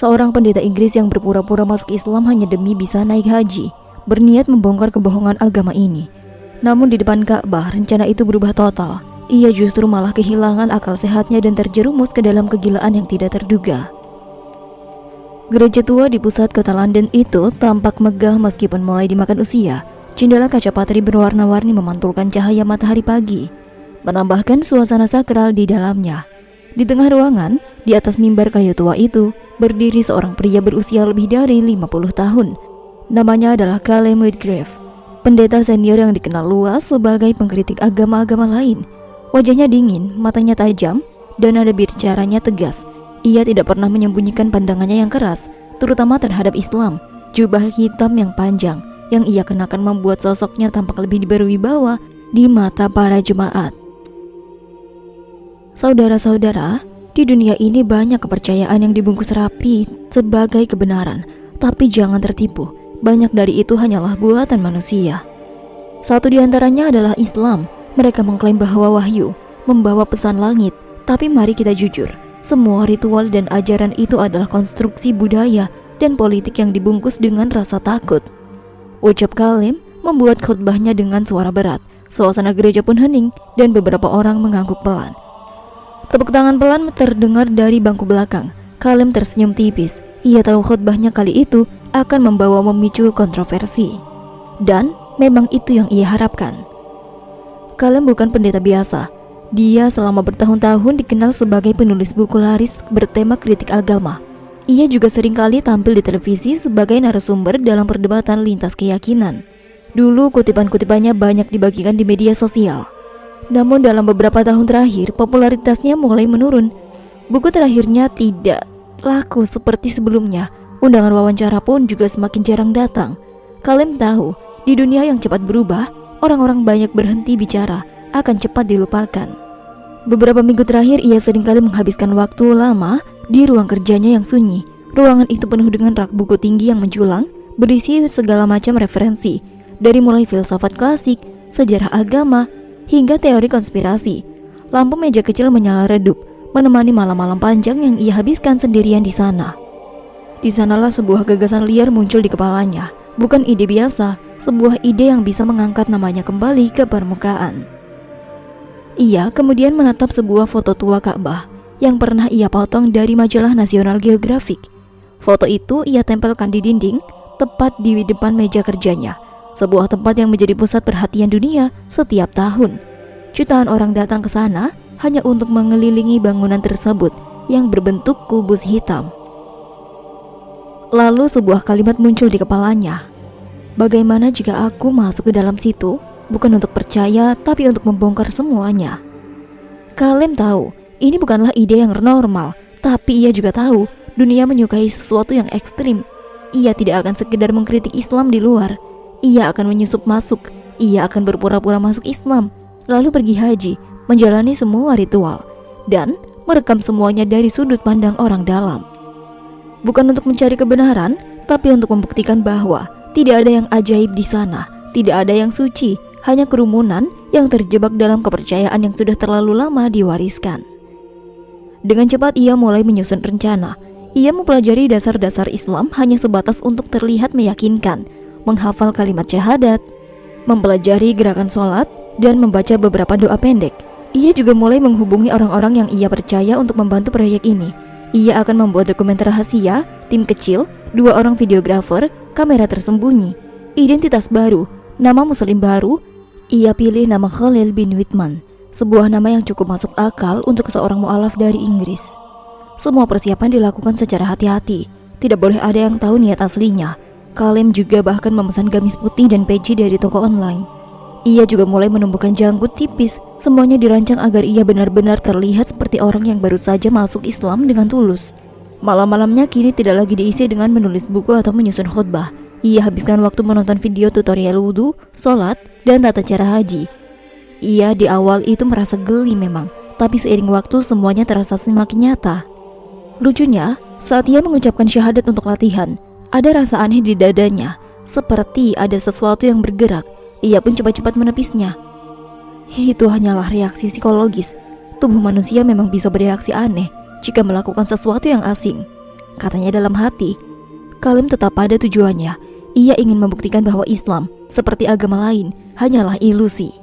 seorang pendeta Inggris yang berpura-pura masuk Islam hanya demi bisa naik haji, berniat membongkar kebohongan agama ini. Namun di depan Ka'bah, rencana itu berubah total. Ia justru malah kehilangan akal sehatnya dan terjerumus ke dalam kegilaan yang tidak terduga. Gereja tua di pusat kota London itu tampak megah meskipun mulai dimakan usia. Jendela kaca patri berwarna-warni memantulkan cahaya matahari pagi, menambahkan suasana sakral di dalamnya. Di tengah ruangan, di atas mimbar kayu tua itu, berdiri seorang pria berusia lebih dari 50 tahun. Namanya adalah Caleb Whitgrave, pendeta senior yang dikenal luas sebagai pengkritik agama-agama lain. Wajahnya dingin, matanya tajam, dan nada bicaranya tegas. Ia tidak pernah menyembunyikan pandangannya yang keras, terutama terhadap Islam. Jubah hitam yang panjang yang ia kenakan membuat sosoknya tampak lebih berwibawa di mata para jemaat. Saudara-saudara, di dunia ini banyak kepercayaan yang dibungkus rapi sebagai kebenaran, tapi jangan tertipu. Banyak dari itu hanyalah buatan manusia. Satu di antaranya adalah Islam. Mereka mengklaim bahwa wahyu membawa pesan langit, tapi mari kita jujur. Semua ritual dan ajaran itu adalah konstruksi budaya dan politik yang dibungkus dengan rasa takut. Ucap Caleb membuat khotbahnya dengan suara berat. Suasana gereja pun hening dan beberapa orang mengangguk pelan. Tepuk tangan pelan terdengar dari bangku belakang. Caleb tersenyum tipis. Ia tahu khotbahnya kali itu akan membawa memicu kontroversi. Dan memang itu yang ia harapkan. Caleb bukan pendeta biasa. Dia selama bertahun-tahun dikenal sebagai penulis buku laris bertema kritik agama. Ia juga seringkali tampil di televisi sebagai narasumber dalam perdebatan lintas keyakinan. Dulu kutipan-kutipannya banyak dibagikan di media sosial. Namun dalam beberapa tahun terakhir popularitasnya mulai menurun. Buku terakhirnya tidak laku seperti sebelumnya. Undangan wawancara pun juga semakin jarang datang. Caleb tahu, di dunia yang cepat berubah, orang-orang banyak berhenti bicara, akan cepat dilupakan. Beberapa minggu terakhir ia seringkali menghabiskan waktu lama di ruang kerjanya yang sunyi. Ruangan itu penuh dengan rak buku tinggi yang menjulang, berisi segala macam referensi, dari mulai filsafat klasik, sejarah agama, hingga teori konspirasi. Lampu meja kecil menyala redup, menemani malam-malam panjang yang ia habiskan sendirian di sana. Di sanalah sebuah gagasan liar muncul di kepalanya. Bukan ide biasa, sebuah ide yang bisa mengangkat namanya kembali ke permukaan. Ia kemudian menatap sebuah foto tua Ka'bah yang pernah ia potong dari majalah National Geographic. Foto itu ia tempelkan di dinding, tepat di depan meja kerjanya, sebuah tempat yang menjadi pusat perhatian dunia setiap tahun. Jutaan orang datang ke sana hanya untuk mengelilingi bangunan tersebut yang berbentuk kubus hitam. Lalu sebuah kalimat muncul di kepalanya. Bagaimana jika aku masuk ke dalam situ, bukan untuk percaya, tapi untuk membongkar semuanya? Caleb tahu, ini bukanlah ide yang normal, tapi ia juga tahu, dunia menyukai sesuatu yang ekstrim. Ia tidak akan sekedar mengkritik Islam di luar. Ia akan menyusup masuk. Ia akan berpura-pura masuk Islam, lalu pergi haji, menjalani semua ritual, dan merekam semuanya dari sudut pandang orang dalam. Bukan untuk mencari kebenaran, tapi untuk membuktikan bahwa tidak ada yang ajaib di sana, tidak ada yang suci, hanya kerumunan yang terjebak dalam kepercayaan yang sudah terlalu lama diwariskan. Dengan cepat ia mulai menyusun rencana. Ia mempelajari dasar-dasar Islam hanya sebatas untuk terlihat meyakinkan, menghafal kalimat syahadat, mempelajari gerakan sholat, dan membaca beberapa doa pendek. Ia juga mulai menghubungi orang-orang yang ia percaya untuk membantu proyek ini. Ia akan membuat dokumenter rahasia, tim kecil, 2 orang videografer, kamera tersembunyi, identitas baru, nama muslim baru. Ia pilih nama Khalil bin Whitman, sebuah nama yang cukup masuk akal untuk seorang mu'alaf dari Inggris. Semua persiapan dilakukan secara hati-hati, tidak boleh ada yang tahu niat aslinya. Caleb juga bahkan memesan gamis putih dan peci dari toko online. Ia juga mulai menumbuhkan janggut tipis. Semuanya dirancang agar ia benar-benar terlihat seperti orang yang baru saja masuk Islam dengan tulus. Malam-malamnya kini tidak lagi diisi dengan menulis buku atau menyusun khutbah. Ia habiskan waktu menonton video tutorial wudhu, sholat, dan tata cara haji. Ia di awal itu merasa geli memang, tapi seiring waktu semuanya terasa semakin nyata. Lucunya, saat ia mengucapkan syahadat untuk latihan, ada rasa aneh di dadanya, seperti ada sesuatu yang bergerak. Ia pun cepat-cepat menepisnya. Itu hanyalah reaksi psikologis. Tubuh manusia memang bisa bereaksi aneh jika melakukan sesuatu yang asing. katanya dalam hati. Kalim tetap pada tujuannya. Ia ingin membuktikan bahwa Islam, seperti agama lain, hanyalah ilusi.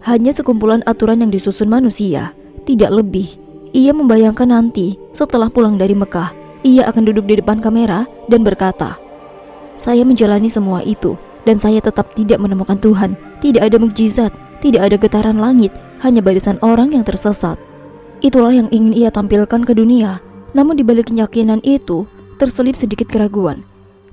Hanya sekumpulan aturan yang disusun manusia, tidak lebih. Ia membayangkan nanti, setelah pulang dari Mekah, ia akan duduk di depan kamera dan berkata, "Saya menjalani semua itu, dan saya tetap tidak menemukan Tuhan. Tidak ada mukjizat, tidak ada getaran langit, hanya barisan orang yang tersesat." Itulah yang ingin ia tampilkan ke dunia. Namun di balik keyakinan itu, terselip sedikit keraguan.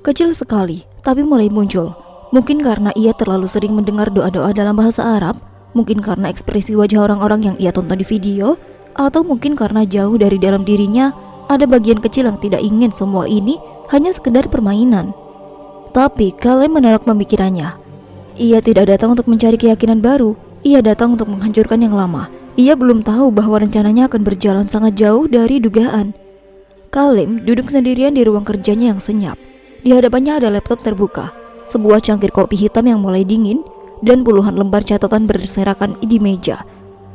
Kecil sekali, tapi mulai muncul. Mungkin karena ia terlalu sering mendengar doa-doa dalam bahasa Arab, mungkin karena ekspresi wajah orang-orang yang ia tonton di video, atau mungkin karena jauh dari dalam dirinya ada bagian kecil yang tidak ingin semua ini hanya sekedar permainan. Tapi Kalim menolak pemikirannya. Ia tidak datang untuk mencari keyakinan baru, ia datang untuk menghancurkan yang lama. Ia belum tahu bahwa rencananya akan berjalan sangat jauh dari dugaan. Kalim duduk sendirian di ruang kerjanya yang senyap. Di hadapannya ada laptop terbuka, sebuah cangkir kopi hitam yang mulai dingin, dan puluhan lembar catatan berserakan di meja.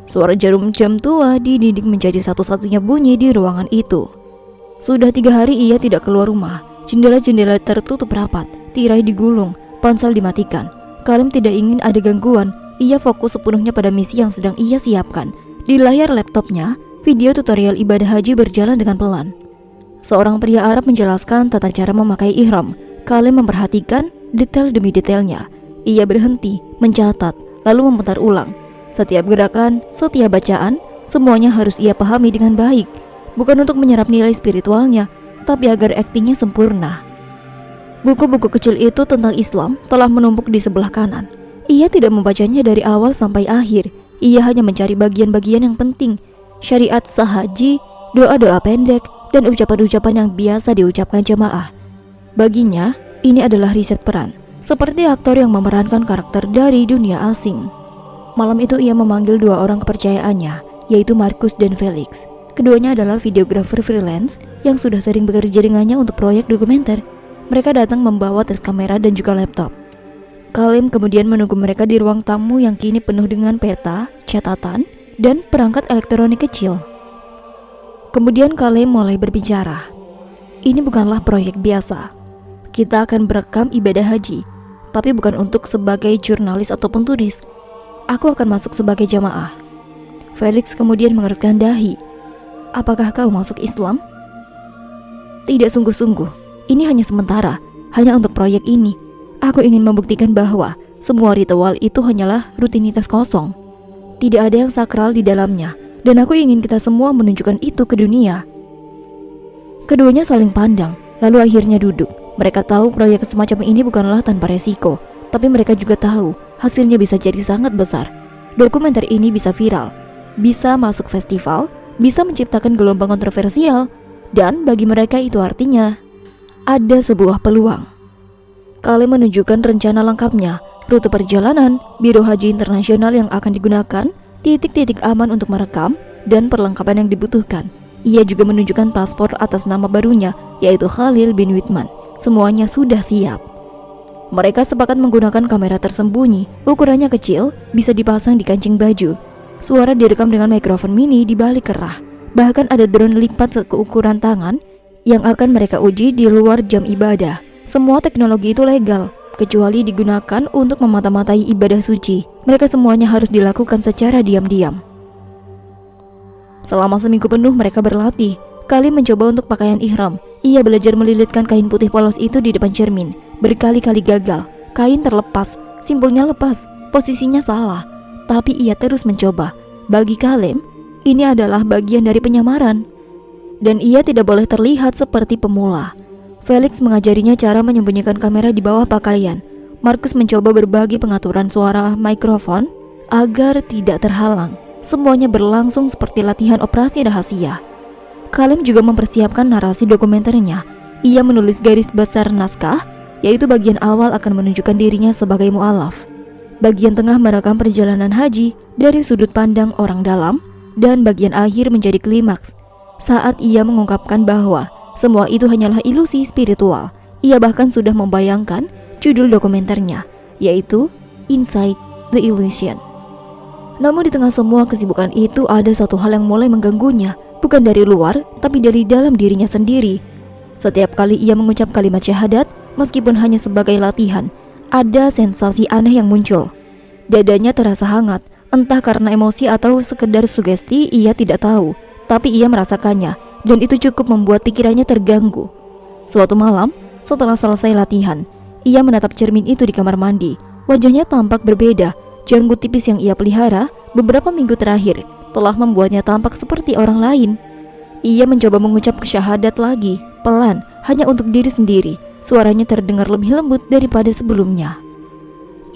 Suara jarum jam tua di dinding menjadi satu-satunya bunyi di ruangan itu. Sudah 3 hari ia tidak keluar rumah. Jendela-jendela tertutup rapat, tirai digulung, ponsel dimatikan. Kalim tidak ingin ada gangguan. Ia fokus sepenuhnya pada misi yang sedang ia siapkan. Di layar laptopnya, video tutorial ibadah haji berjalan dengan pelan. Seorang pria Arab menjelaskan tata cara memakai ihram. Kalim memperhatikan detail demi detailnya. Ia berhenti, mencatat, lalu memutar ulang. Setiap gerakan, setiap bacaan, semuanya harus ia pahami dengan baik. Bukan untuk menyerap nilai spiritualnya, tapi agar aktingnya sempurna. Buku-buku kecil itu tentang Islam telah menumpuk di sebelah kanan. Ia tidak membacanya dari awal sampai akhir. Ia hanya mencari bagian-bagian yang penting. Syariat sah haji, doa-doa pendek, dan ucapan-ucapan yang biasa diucapkan jemaah. Baginya, ini adalah riset peran, seperti aktor yang memerankan karakter dari dunia asing. Malam itu ia memanggil 2 orang kepercayaannya, yaitu Markus dan Felix. Keduanya adalah videografer freelance yang sudah sering bekerja dengannya untuk proyek dokumenter. Mereka datang membawa tes kamera dan juga laptop. Kalim kemudian menunggu mereka di ruang tamu yang kini penuh dengan peta, catatan, dan perangkat elektronik kecil. Kemudian Kalim mulai berbicara. "Ini bukanlah proyek biasa. Kita akan berekam ibadah haji, tapi bukan untuk sebagai jurnalis ataupun turis. Aku akan masuk sebagai jamaah." Felix kemudian mengerutkan dahi. "Apakah kau masuk Islam?" "Tidak sungguh-sungguh. Ini hanya sementara, hanya untuk proyek ini. Aku ingin membuktikan bahwa semua ritual itu hanyalah rutinitas kosong. Tidak ada yang sakral di dalamnya, dan aku ingin kita semua menunjukkan itu ke dunia." Keduanya saling pandang, lalu akhirnya duduk. Mereka tahu proyek semacam ini bukanlah tanpa resiko, tapi mereka juga tahu hasilnya bisa jadi sangat besar. Dokumenter ini bisa viral, bisa masuk festival, bisa menciptakan gelombang kontroversial, dan bagi mereka itu artinya ada sebuah peluang. Kalim menunjukkan rencana lengkapnya, rute perjalanan, biro haji internasional yang akan digunakan, titik-titik aman untuk merekam, dan perlengkapan yang dibutuhkan. Ia juga menunjukkan paspor atas nama barunya, yaitu Khalil bin Whitman. Semuanya sudah siap. Mereka sepakat menggunakan kamera tersembunyi, ukurannya kecil, bisa dipasang di kancing baju. Suara direkam dengan mikrofon mini di balik kerah. Bahkan ada drone lipat seukuran tangan yang akan mereka uji di luar jam ibadah. Semua teknologi itu legal, kecuali digunakan untuk memata-matai ibadah suci. Mereka semuanya harus dilakukan secara diam-diam. Selama seminggu penuh mereka berlatih. Kalim mencoba untuk pakaian ihram. Ia belajar melilitkan kain putih polos itu di depan cermin. Berkali-kali gagal. Kain terlepas, simpulnya lepas, posisinya salah. Tapi ia terus mencoba. Bagi Kalim, ini adalah bagian dari penyamaran. Dan ia tidak boleh terlihat seperti pemula. Felix mengajarinya cara menyembunyikan kamera di bawah pakaian. Markus mencoba berbagi pengaturan suara mikrofon agar tidak terhalang. Semuanya berlangsung seperti latihan operasi rahasia. Kalim juga mempersiapkan narasi dokumenternya. Ia menulis garis besar naskah, yaitu bagian awal akan menunjukkan dirinya sebagai mu'alaf. Bagian tengah merekam perjalanan haji dari sudut pandang orang dalam, dan bagian akhir menjadi klimaks saat ia mengungkapkan bahwa semua itu hanyalah ilusi spiritual. Ia bahkan sudah membayangkan judul dokumenternya, yaitu Inside the Illusion. Namun di tengah semua kesibukan itu ada satu hal yang mulai mengganggunya, bukan dari luar, tapi dari dalam dirinya sendiri. Setiap kali ia mengucap kalimat syahadat, meskipun hanya sebagai latihan, ada sensasi aneh yang muncul. Dadanya terasa hangat, entah karena emosi atau sekedar sugesti, ia tidak tahu. Tapi ia merasakannya, dan itu cukup membuat pikirannya terganggu. Suatu malam, setelah selesai latihan, ia menatap cermin itu di kamar mandi. Wajahnya tampak berbeda. Janggut tipis yang ia pelihara beberapa minggu terakhir telah membuatnya tampak seperti orang lain. Ia mencoba mengucap syahadat lagi, pelan, hanya untuk diri sendiri. Suaranya terdengar lebih lembut daripada sebelumnya.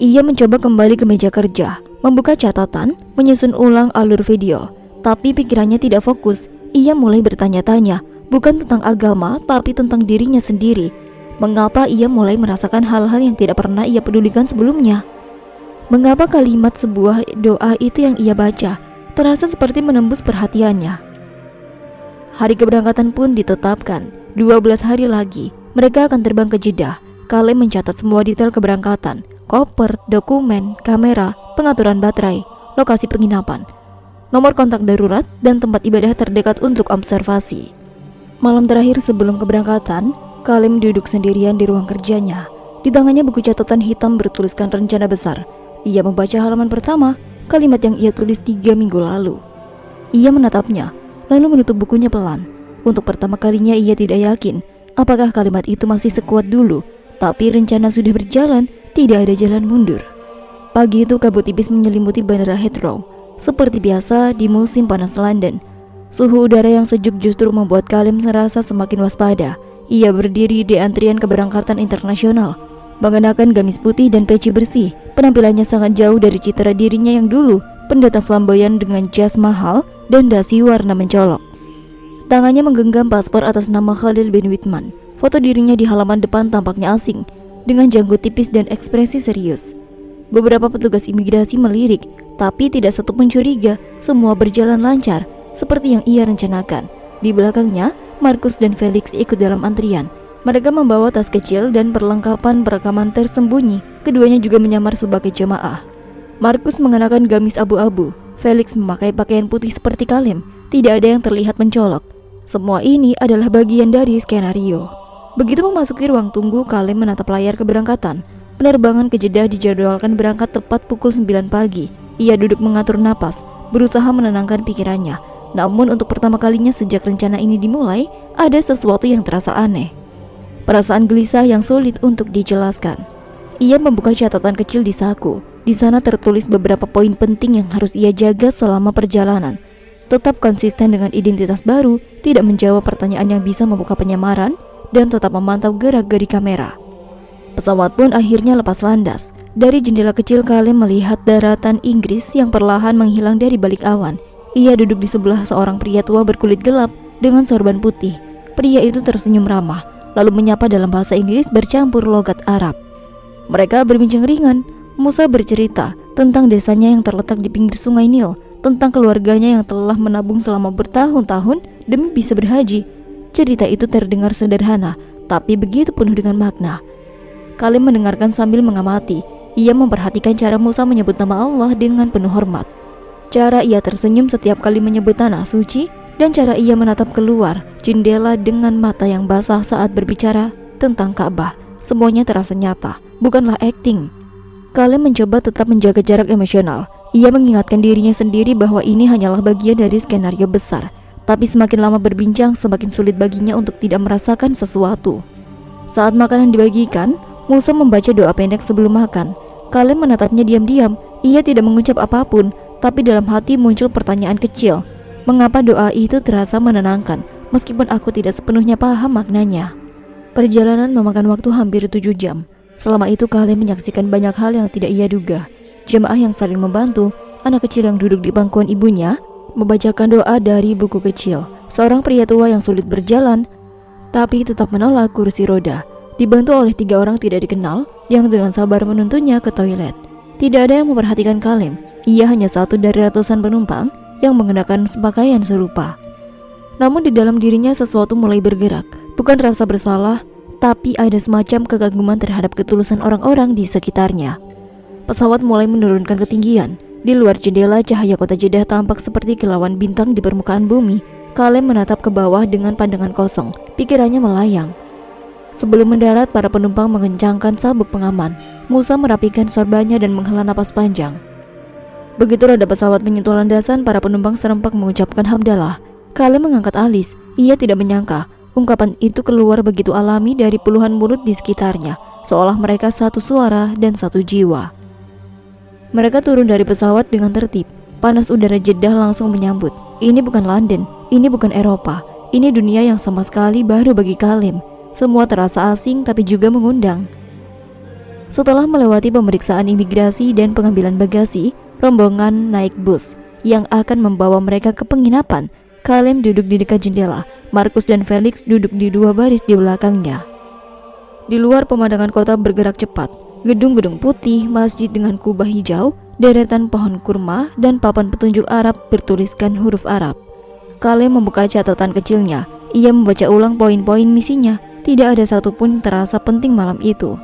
Ia mencoba kembali ke meja kerja, membuka catatan, menyusun ulang alur video. Tapi pikirannya tidak fokus. Ia mulai bertanya-tanya, bukan tentang agama, tapi tentang dirinya sendiri. Mengapa ia mulai merasakan hal-hal yang tidak pernah ia pedulikan sebelumnya? Mengapa kalimat sebuah doa itu yang ia baca terasa seperti menembus perhatiannya? Hari keberangkatan pun ditetapkan. 12 hari lagi, mereka akan terbang ke Jeddah. Kalem mencatat semua detail keberangkatan, koper, dokumen, kamera, pengaturan baterai, lokasi penginapan, nomor kontak darurat, dan tempat ibadah terdekat untuk observasi. Malam terakhir sebelum keberangkatan, Kalem duduk sendirian di ruang kerjanya. Di tangannya buku catatan hitam bertuliskan rencana besar. Ia membaca halaman pertama, kalimat yang ia tulis 3 minggu lalu. Ia menatapnya, lalu menutup bukunya pelan. Untuk pertama kalinya ia tidak yakin apakah kalimat itu masih sekuat dulu. Tapi rencana sudah berjalan, tidak ada jalan mundur. Pagi itu kabut tipis menyelimuti bandara Heathrow. Seperti biasa di musim panas London, suhu udara yang sejuk justru membuat Kalem serasa semakin waspada. Ia berdiri di antrian keberangkatan internasional, mengenakan gamis putih dan peci bersih. Penampilannya sangat jauh dari citra dirinya yang dulu, pendatang flamboyan dengan jas mahal dan dasi warna mencolok. Tangannya menggenggam paspor atas nama Khalil bin Whitman. Foto dirinya di halaman depan tampaknya asing, dengan janggut tipis dan ekspresi serius. Beberapa petugas imigrasi melirik, tapi tidak satu pun curiga. Semua berjalan lancar, seperti yang ia rencanakan. Di belakangnya, Markus dan Felix ikut dalam antrian. Mereka membawa tas kecil dan perlengkapan perekaman tersembunyi. Keduanya juga menyamar sebagai jemaah. Markus mengenakan gamis abu-abu. Felix memakai pakaian putih seperti Kalem. Tidak ada yang terlihat mencolok. Semua ini adalah bagian dari skenario. Begitu memasuki ruang tunggu, Kalem menatap layar keberangkatan. Penerbangan ke Jeddah dijadwalkan berangkat tepat pukul 9 pagi. Ia duduk mengatur napas, berusaha menenangkan pikirannya. Namun untuk pertama kalinya sejak rencana ini dimulai, ada sesuatu yang terasa aneh. Perasaan gelisah yang sulit untuk dijelaskan. Ia membuka catatan kecil di saku. Di sana tertulis beberapa poin penting yang harus ia jaga selama perjalanan. Tetap konsisten dengan identitas baru, tidak menjawab pertanyaan yang bisa membuka penyamaran, dan tetap memantau gerak-gerik kamera. Pesawat pun akhirnya lepas landas. Dari jendela kecil Kalem melihat daratan Inggris yang perlahan menghilang dari balik awan. Ia duduk di sebelah seorang pria tua berkulit gelap dengan sorban putih. Pria itu tersenyum ramah, lalu menyapa dalam bahasa Inggris bercampur logat Arab. Mereka berbincang ringan. Musa bercerita tentang desanya yang terletak di pinggir sungai Nil, tentang keluarganya yang telah menabung selama bertahun-tahun demi bisa berhaji. Cerita itu terdengar sederhana, tapi begitu penuh dengan makna. Kalem mendengarkan sambil mengamati. Ia memperhatikan cara Musa menyebut nama Allah dengan penuh hormat. Cara ia tersenyum setiap kali menyebut tanah suci, dan cara ia menatap keluar jendela dengan mata yang basah saat berbicara tentang Ka'bah. Semuanya terasa nyata, bukanlah akting. Kalem mencoba tetap menjaga jarak emosional. Ia mengingatkan dirinya sendiri bahwa ini hanyalah bagian dari skenario besar. Tapi semakin lama berbincang, semakin sulit baginya untuk tidak merasakan sesuatu. Saat makanan dibagikan, Musa membaca doa pendek sebelum makan. Kalem menatapnya diam-diam. Ia tidak mengucap apapun, tapi dalam hati muncul pertanyaan kecil. Mengapa doa itu terasa menenangkan, meskipun aku tidak sepenuhnya paham maknanya? Perjalanan memakan waktu hampir 7 jam. Selama itu Kalem menyaksikan banyak hal yang tidak ia duga. Jemaah yang saling membantu, anak kecil yang duduk di pangkuan ibunya, membacakan doa dari buku kecil. Seorang pria tua yang sulit berjalan, tapi tetap menolak kursi roda, dibantu oleh 3 orang tidak dikenal yang dengan sabar menuntunnya ke toilet. Tidak ada yang memperhatikan Kalem. Ia hanya satu dari ratusan penumpang yang mengenakan pakaian serupa. Namun di dalam dirinya sesuatu mulai bergerak. Bukan rasa bersalah, tapi ada semacam kekaguman terhadap ketulusan orang-orang di sekitarnya. Pesawat mulai menurunkan ketinggian. Di luar jendela, cahaya kota Jeddah tampak seperti kilauan bintang di permukaan bumi. Kalem menatap ke bawah dengan pandangan kosong. Pikirannya melayang. Sebelum mendarat, para penumpang mengencangkan sabuk pengaman. Musa merapikan sorbannya dan menghela napas panjang. Begitu roda pesawat menyentuh landasan, para penumpang serempak mengucapkan hamdalah. Kalem mengangkat alis. Ia tidak menyangka ungkapan itu keluar begitu alami dari puluhan mulut di sekitarnya, seolah mereka satu suara dan satu jiwa. Mereka turun dari pesawat dengan tertib. Panas udara Jeddah langsung menyambut. Ini bukan London, ini bukan Eropa. Ini dunia yang sama sekali baru bagi Kalem. Semua terasa asing tapi juga mengundang. Setelah melewati pemeriksaan imigrasi dan pengambilan bagasi, rombongan naik bus yang akan membawa mereka ke penginapan. Kalem duduk di dekat jendela. Markus dan Felix duduk di dua baris di belakangnya. Di luar, pemandangan kota bergerak cepat. Gedung-gedung putih, masjid dengan kubah hijau, deretan pohon kurma, dan papan petunjuk Arab bertuliskan huruf Arab. Kalem membuka catatan kecilnya. Ia membaca ulang poin-poin misinya. Tidak ada satupun terasa penting malam itu.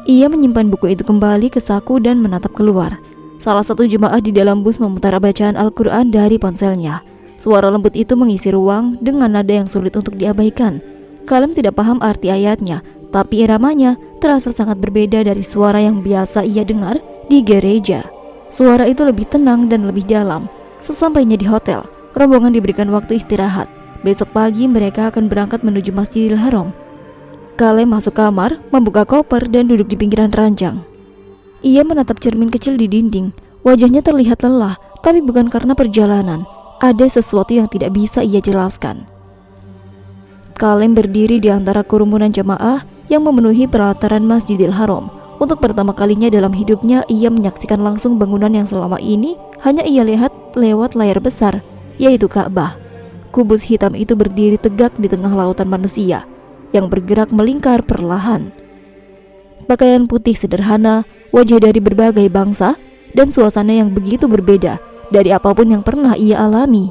Ia menyimpan buku itu kembali ke saku dan menatap keluar. Salah satu jemaah di dalam bus memutar bacaan Al-Quran dari ponselnya. Suara lembut itu mengisi ruang dengan nada yang sulit untuk diabaikan. Kalem tidak paham arti ayatnya, tapi iramanya terasa sangat berbeda dari suara yang biasa ia dengar di gereja. Suara itu lebih tenang dan lebih dalam. Sesampainya di hotel, rombongan diberikan waktu istirahat. Besok pagi mereka akan berangkat menuju Masjidil Haram. Kalem masuk kamar, membuka koper dan duduk di pinggiran ranjang. Ia menatap cermin kecil di dinding. Wajahnya terlihat lelah, tapi bukan karena perjalanan. Ada sesuatu yang tidak bisa ia jelaskan. Kalem berdiri di antara kerumunan jamaah yang memenuhi pelataran Masjidil Haram. Untuk pertama kalinya dalam hidupnya, ia menyaksikan langsung bangunan yang selama ini hanya ia lihat lewat layar besar, yaitu Ka'bah. Kubus hitam itu berdiri tegak di tengah lautan manusia yang bergerak melingkar perlahan. Pakaian putih sederhana, wajah dari berbagai bangsa, dan suasana yang begitu berbeda dari apapun yang pernah ia alami.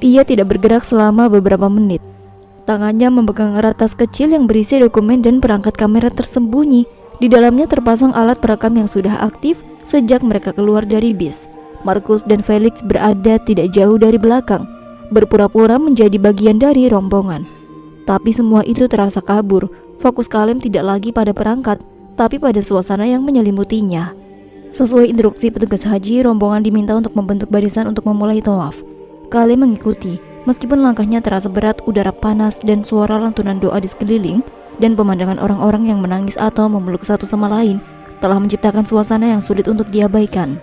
Ia tidak bergerak selama beberapa menit. Tangannya memegang erat tas kecil yang berisi dokumen dan perangkat kamera tersembunyi. Di dalamnya terpasang alat perekam yang sudah aktif sejak mereka keluar dari bis. Markus dan Felix berada tidak jauh dari belakang, berpura-pura menjadi bagian dari rombongan. Tapi semua itu terasa kabur. Fokus Kalem tidak lagi pada perangkat, tapi pada suasana yang menyelimutinya. Sesuai instruksi petugas haji, rombongan diminta untuk membentuk barisan untuk memulai tawaf. Kalem mengikuti, meskipun langkahnya terasa berat. Udara panas dan suara lantunan doa di sekeliling dan pemandangan orang-orang yang menangis atau memeluk satu sama lain telah menciptakan suasana yang sulit untuk diabaikan.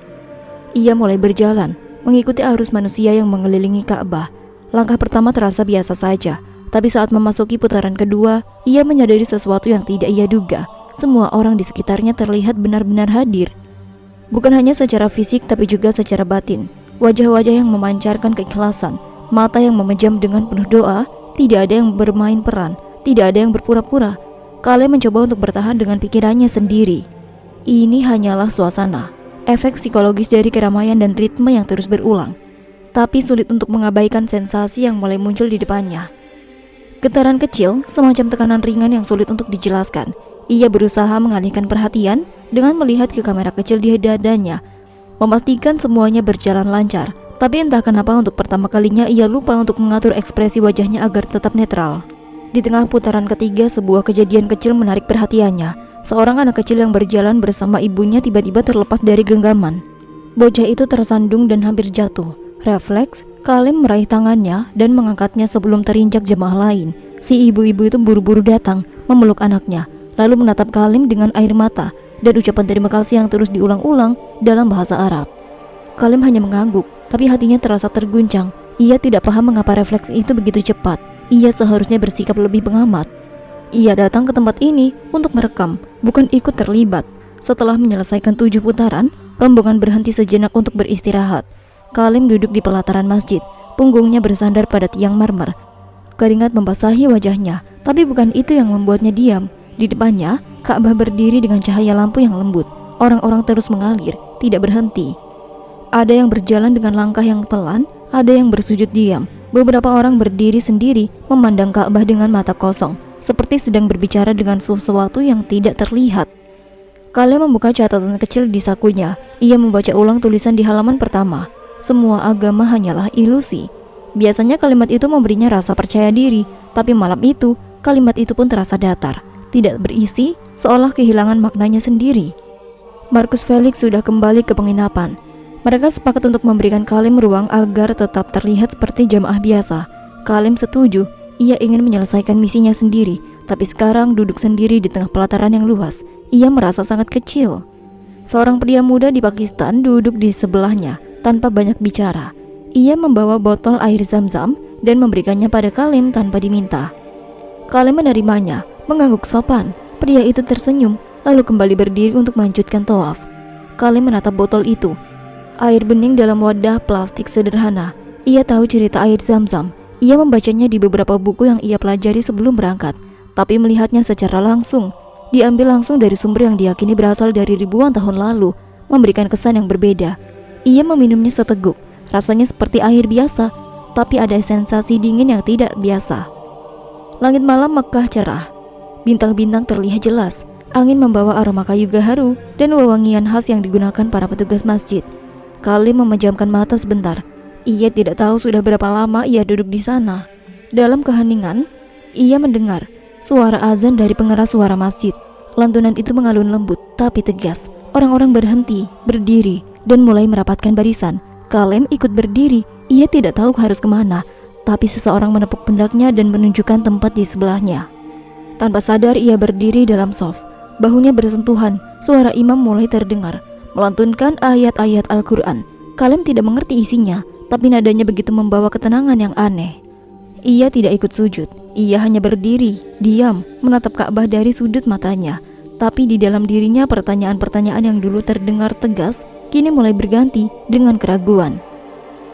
Ia mulai berjalan, mengikuti arus manusia yang mengelilingi Ka'bah. Langkah pertama terasa biasa saja, tapi saat memasuki putaran kedua, ia menyadari sesuatu yang tidak ia duga. Semua orang di sekitarnya terlihat benar-benar hadir. Bukan hanya secara fisik tapi juga secara batin. Wajah-wajah yang memancarkan keikhlasan, mata yang memejam dengan penuh doa. Tidak ada yang bermain peran, tidak ada yang berpura-pura. Kalem mencoba untuk bertahan dengan pikirannya sendiri. Ini hanyalah suasana, efek psikologis dari keramaian dan ritme yang terus berulang. Tapi sulit untuk mengabaikan sensasi yang mulai muncul di depannya. Getaran kecil, semacam tekanan ringan yang sulit untuk dijelaskan. Ia berusaha mengalihkan perhatian dengan melihat ke kamera kecil di dadanya, memastikan semuanya berjalan lancar. Tapi entah kenapa untuk pertama kalinya ia lupa untuk mengatur ekspresi wajahnya agar tetap netral. Di tengah putaran ketiga, sebuah kejadian kecil menarik perhatiannya. Seorang anak kecil yang berjalan bersama ibunya tiba-tiba terlepas dari genggaman. Bocah itu tersandung dan hampir jatuh. Refleks, Kalem meraih tangannya dan mengangkatnya sebelum terinjak jemaah lain. Si ibu-ibu itu buru-buru datang, memeluk anaknya, lalu menatap Kalem dengan air mata dan ucapan terima kasih yang terus diulang-ulang dalam bahasa Arab. Kalem hanya mengangguk, tapi hatinya terasa terguncang. Ia tidak paham mengapa refleks itu begitu cepat. Ia seharusnya bersikap lebih pengamat. Ia datang ke tempat ini untuk merekam, bukan ikut terlibat. Setelah menyelesaikan 7 putaran, rombongan berhenti sejenak untuk beristirahat. Kalem duduk di pelataran masjid, punggungnya bersandar pada tiang marmer. Keringat membasahi wajahnya, tapi bukan itu yang membuatnya diam. Di depannya, Ka'bah berdiri dengan cahaya lampu yang lembut. Orang-orang terus mengalir, tidak berhenti. Ada yang berjalan dengan langkah yang pelan, ada yang bersujud diam. Beberapa orang berdiri sendiri, memandang Ka'bah dengan mata kosong, seperti sedang berbicara dengan sesuatu yang tidak terlihat. Kalem membuka catatan kecil di sakunya. Ia membaca ulang tulisan di halaman pertama. semua agama hanyalah ilusi. Biasanya kalimat itu memberinya rasa percaya diri, tapi malam itu kalimat itu pun terasa datar, tidak berisi, seolah kehilangan maknanya sendiri. Marcus Felix sudah kembali ke penginapan. Mereka sepakat untuk memberikan Kalem ruang agar tetap terlihat seperti jamaah biasa. Kalem setuju, ia ingin menyelesaikan misinya sendiri, tapi sekarang duduk sendiri di tengah pelataran yang luas. Ia merasa sangat kecil. Seorang pria muda di Pakistan duduk di sebelahnya tanpa banyak bicara. Ia membawa botol air zam-zam dan memberikannya pada Kalem tanpa diminta. Kalem menerimanya, mengangguk sopan. Pria itu tersenyum, lalu kembali berdiri untuk melanjutkan tawaf. Kalem menatap botol itu. Air bening dalam wadah plastik sederhana. Ia tahu cerita air zam-zam. Ia membacanya di beberapa buku yang ia pelajari sebelum berangkat, tapi melihatnya secara langsung, diambil langsung dari sumber yang diyakini berasal dari ribuan tahun lalu, memberikan kesan yang berbeda. Ia meminumnya seteguk. Rasanya seperti air biasa, tapi ada sensasi dingin yang tidak biasa. Langit malam Mekah cerah. Bintang-bintang terlihat jelas. Angin membawa aroma kayu gaharu dan wewangian khas yang digunakan para petugas masjid. Kalem memejamkan mata sebentar. Ia tidak tahu sudah berapa lama ia duduk di sana. Dalam keheningan, ia mendengar suara azan dari pengeras suara masjid. Lantunan itu mengalun lembut tapi tegas. Orang-orang berhenti, berdiri, dan mulai merapatkan barisan. Kalem ikut berdiri. Ia tidak tahu harus kemana, tapi seseorang menepuk pundaknya dan menunjukkan tempat di sebelahnya. Tanpa sadar ia berdiri dalam shaf. Bahunya bersentuhan. Suara imam mulai terdengar, melantunkan ayat-ayat Al-Quran. Kalem tidak mengerti isinya, tapi nadanya begitu membawa ketenangan yang aneh. Ia tidak ikut sujud. Ia hanya berdiri, diam, menatap Ka'bah dari sudut matanya. Tapi di dalam dirinya pertanyaan-pertanyaan yang dulu terdengar tegas kini mulai berganti dengan keraguan.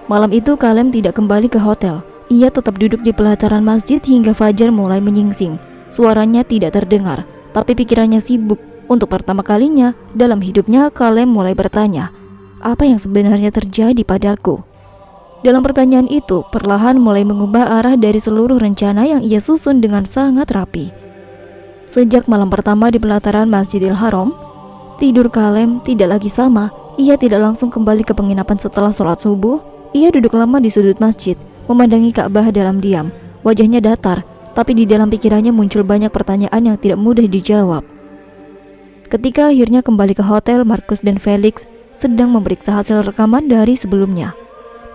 Malam itu Kalem tidak kembali ke hotel. Ia tetap duduk di pelataran masjid hingga fajar mulai menyingsing. Suaranya tidak terdengar, tapi pikirannya sibuk. Untuk pertama kalinya dalam hidupnya Kalem mulai bertanya, apa yang sebenarnya terjadi padaku? Dalam pertanyaan itu, perlahan mulai mengubah arah dari seluruh rencana yang ia susun dengan sangat rapi. Sejak malam pertama di pelataran Masjidil Haram, tidur Kalem tidak lagi sama. Ia tidak langsung kembali ke penginapan setelah sholat subuh. Ia duduk lama di sudut masjid, memandangi Ka'bah dalam diam. Wajahnya datar, tapi di dalam pikirannya muncul banyak pertanyaan yang tidak mudah dijawab. Ketika akhirnya kembali ke hotel, Marcus dan Felix sedang memeriksa hasil rekaman dari sebelumnya.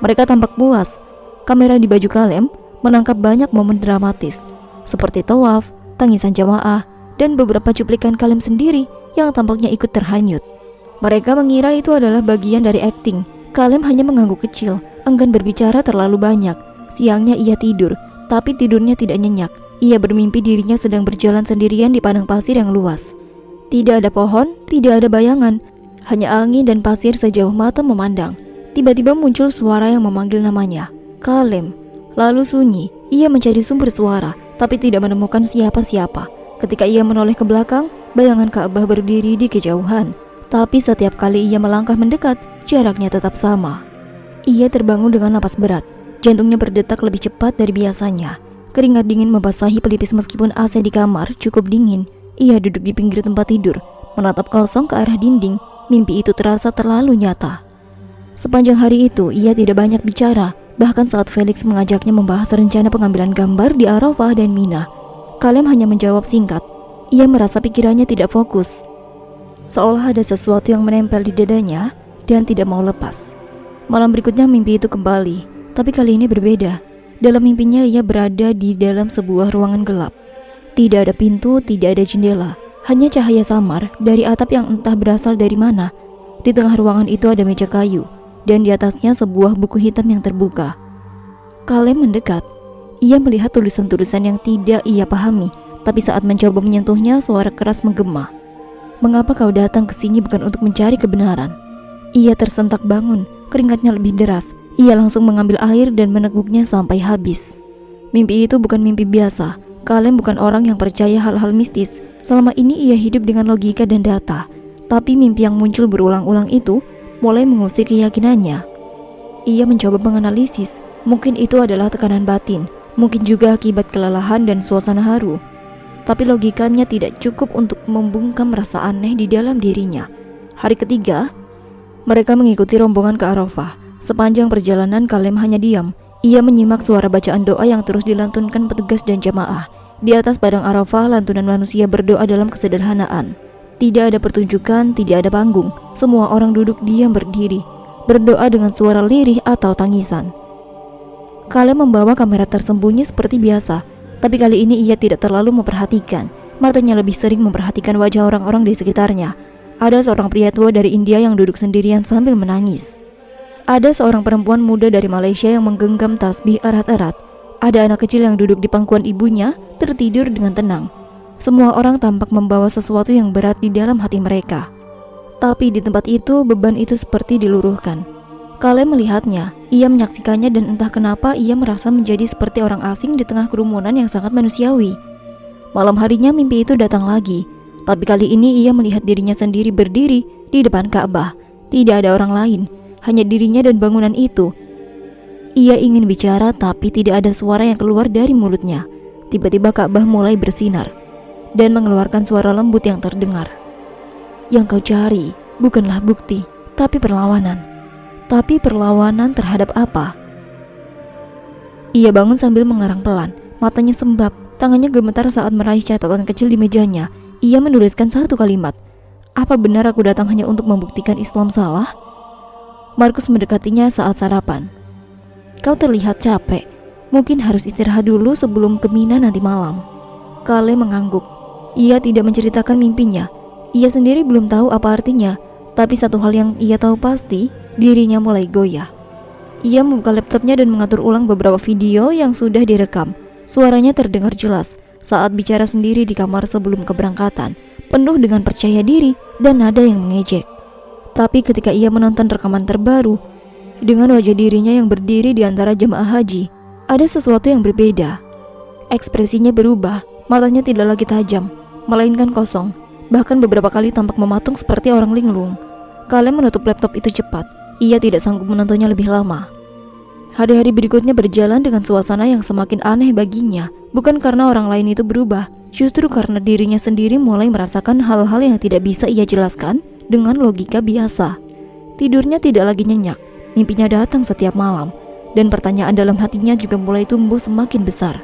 Mereka tampak puas. Kamera di baju Kalem menangkap banyak momen dramatis, seperti tawaf, tangisan jamaah, dan beberapa cuplikan Kalem sendiri yang tampaknya ikut terhanyut. Mereka mengira itu adalah bagian dari akting. Kalem hanya mengangguk kecil, enggan berbicara terlalu banyak. Siangnya ia tidur, tapi tidurnya tidak nyenyak. Ia bermimpi dirinya sedang berjalan sendirian di padang pasir yang luas. Tidak ada pohon, tidak ada bayangan, hanya angin dan pasir sejauh mata memandang. Tiba-tiba muncul suara yang memanggil namanya, Kalem. Lalu sunyi. Ia mencari sumber suara, tapi tidak menemukan siapa-siapa. Ketika ia menoleh ke belakang, bayangan Ka'bah berdiri di kejauhan. Tapi setiap kali ia melangkah mendekat, jaraknya tetap sama. Ia terbangun dengan napas berat. Jantungnya berdetak lebih cepat dari biasanya. Keringat dingin membasahi pelipis meskipun AC di kamar cukup dingin. Ia duduk di pinggir tempat tidur, menatap kosong ke arah dinding. Mimpi itu terasa terlalu nyata. Sepanjang hari itu, ia tidak banyak bicara. Bahkan saat Felix mengajaknya membahas rencana pengambilan gambar di Arafah dan Mina, Kalem hanya menjawab singkat. Ia merasa pikirannya tidak fokus, seolah ada sesuatu yang menempel di dadanya dan tidak mau lepas. Malam berikutnya mimpi itu kembali, tapi kali ini berbeda. Dalam mimpinya ia berada di dalam sebuah ruangan gelap. Tidak ada pintu, tidak ada jendela, hanya cahaya samar dari atap yang entah berasal dari mana. Di tengah ruangan itu ada meja kayu, dan di atasnya sebuah buku hitam yang terbuka. Kalem mendekat. Ia melihat tulisan-tulisan yang tidak ia pahami, tapi saat mencoba menyentuhnya, suara keras menggema. Mengapa kau datang ke sini bukan untuk mencari kebenaran? Ia tersentak bangun, keringatnya lebih deras. Ia langsung mengambil air dan meneguknya sampai habis. Mimpi itu bukan mimpi biasa. Kalem bukan orang yang percaya hal-hal mistis. Selama ini ia hidup dengan logika dan data. Tapi mimpi yang muncul berulang-ulang itu mulai mengusik keyakinannya. Ia mencoba menganalisis. Mungkin itu adalah tekanan batin. Mungkin juga akibat kelelahan dan suasana haru. Tapi logikanya tidak cukup untuk membungkam rasa aneh di dalam dirinya. Hari ketiga, mereka mengikuti rombongan ke Arafah. Sepanjang perjalanan Kalem hanya diam. Ia menyimak suara bacaan doa yang terus dilantunkan petugas dan jamaah. Di atas padang Arafah, lantunan manusia berdoa dalam kesederhanaan. Tidak ada pertunjukan, tidak ada panggung. Semua orang duduk diam berdiri, berdoa dengan suara lirih atau tangisan. Kalem membawa kamera tersembunyi seperti biasa, tapi kali ini ia tidak terlalu memperhatikan. Matanya lebih sering memperhatikan wajah orang-orang di sekitarnya. Ada seorang pria tua dari India yang duduk sendirian sambil menangis. Ada seorang perempuan muda dari Malaysia yang menggenggam tasbih erat-erat. Ada anak kecil yang duduk di pangkuan ibunya, tertidur dengan tenang. Semua orang tampak membawa sesuatu yang berat di dalam hati mereka. Tapi di tempat itu, beban itu seperti diluruhkan. Kalem melihatnya, ia menyaksikannya dan entah kenapa ia merasa menjadi seperti orang asing di tengah kerumunan yang sangat manusiawi. Malam harinya mimpi itu datang lagi, tapi kali ini ia melihat dirinya sendiri berdiri di depan Ka'bah. Tidak ada orang lain, hanya dirinya dan bangunan itu. Ia ingin bicara tapi tidak ada suara yang keluar dari mulutnya. Tiba-tiba Ka'bah mulai bersinar dan mengeluarkan suara lembut yang terdengar. Yang kau cari bukanlah bukti, tapi perlawanan. Tapi perlawanan terhadap apa? Ia bangun sambil mengarang pelan, matanya sembab, tangannya gemetar saat meraih catatan kecil di mejanya. Ia menuliskan satu kalimat. Apa benar aku datang hanya untuk membuktikan Islam salah? Markus mendekatinya saat sarapan. Kau terlihat capek. Mungkin harus istirahat dulu sebelum ke Mina nanti malam. Kalem mengangguk. Ia tidak menceritakan mimpinya. Ia sendiri belum tahu apa artinya. Tapi satu hal yang ia tahu pasti, dirinya mulai goyah. Ia membuka laptopnya dan mengatur ulang beberapa video yang sudah direkam. Suaranya terdengar jelas saat bicara sendiri di kamar sebelum keberangkatan, penuh dengan percaya diri dan nada yang mengejek. Tapi ketika ia menonton rekaman terbaru, dengan wajah dirinya yang berdiri di antara jemaah haji, ada sesuatu yang berbeda. Ekspresinya berubah, matanya tidak lagi tajam, melainkan kosong. Bahkan beberapa kali tampak mematung seperti orang linglung. Kalem menutup laptop itu cepat. Ia tidak sanggup menontonnya lebih lama. Hari-hari berikutnya berjalan dengan suasana yang semakin aneh baginya. Bukan karena orang lain itu berubah, justru karena dirinya sendiri mulai merasakan hal-hal yang tidak bisa ia jelaskan dengan logika biasa. Tidurnya tidak lagi nyenyak, mimpinya datang setiap malam, dan pertanyaan dalam hatinya juga mulai tumbuh semakin besar.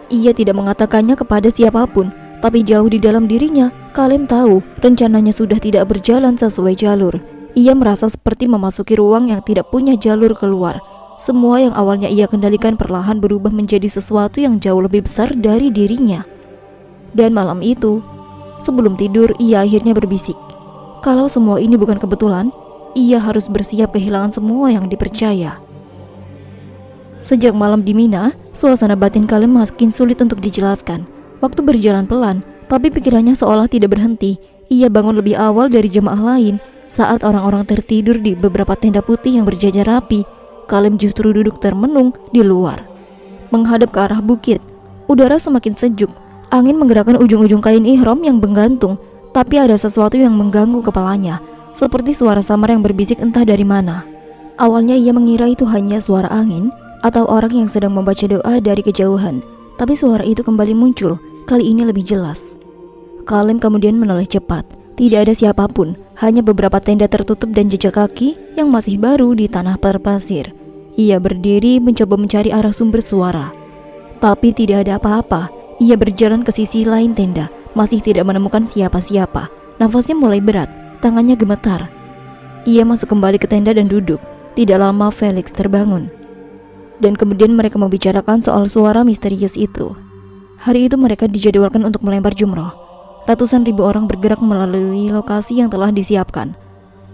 Ia tidak mengatakannya kepada siapapun, tapi jauh di dalam dirinya, Kalem tahu rencananya sudah tidak berjalan sesuai jalur. Ia merasa seperti memasuki ruang yang tidak punya jalur keluar. Semua yang awalnya ia kendalikan perlahan berubah menjadi sesuatu yang jauh lebih besar dari dirinya. Dan malam itu, sebelum tidur, ia akhirnya berbisik. Kalau semua ini bukan kebetulan, ia harus bersiap kehilangan semua yang dipercaya. Sejak malam di Mina, suasana batin Kalem makin sulit untuk dijelaskan. Waktu berjalan pelan, tapi pikirannya seolah tidak berhenti. Ia bangun lebih awal dari jemaah lain. Saat orang-orang tertidur di beberapa tenda putih yang berjajar rapi, Kalem justru duduk termenung di luar, menghadap ke arah bukit. Udara semakin sejuk. Angin menggerakkan ujung-ujung kain ihram yang menggantung, tapi ada sesuatu yang mengganggu kepalanya, seperti suara samar yang berbisik entah dari mana. Awalnya ia mengira itu hanya suara angin atau orang yang sedang membaca doa dari kejauhan, tapi suara itu kembali muncul, kali ini lebih jelas. Kalem kemudian menoleh cepat. Tidak ada siapapun, hanya beberapa tenda tertutup dan jejak kaki yang masih baru di tanah berpasir. Ia berdiri mencoba mencari arah sumber suara, tapi tidak ada apa-apa. Ia berjalan ke sisi lain tenda, masih tidak menemukan siapa-siapa. Nafasnya mulai berat, tangannya gemetar. Ia masuk kembali ke tenda dan duduk. Tidak lama Felix terbangun, dan kemudian mereka membicarakan soal suara misterius itu. Hari itu mereka dijadwalkan untuk melempar jumroh. Ratusan ribu orang bergerak melalui lokasi yang telah disiapkan.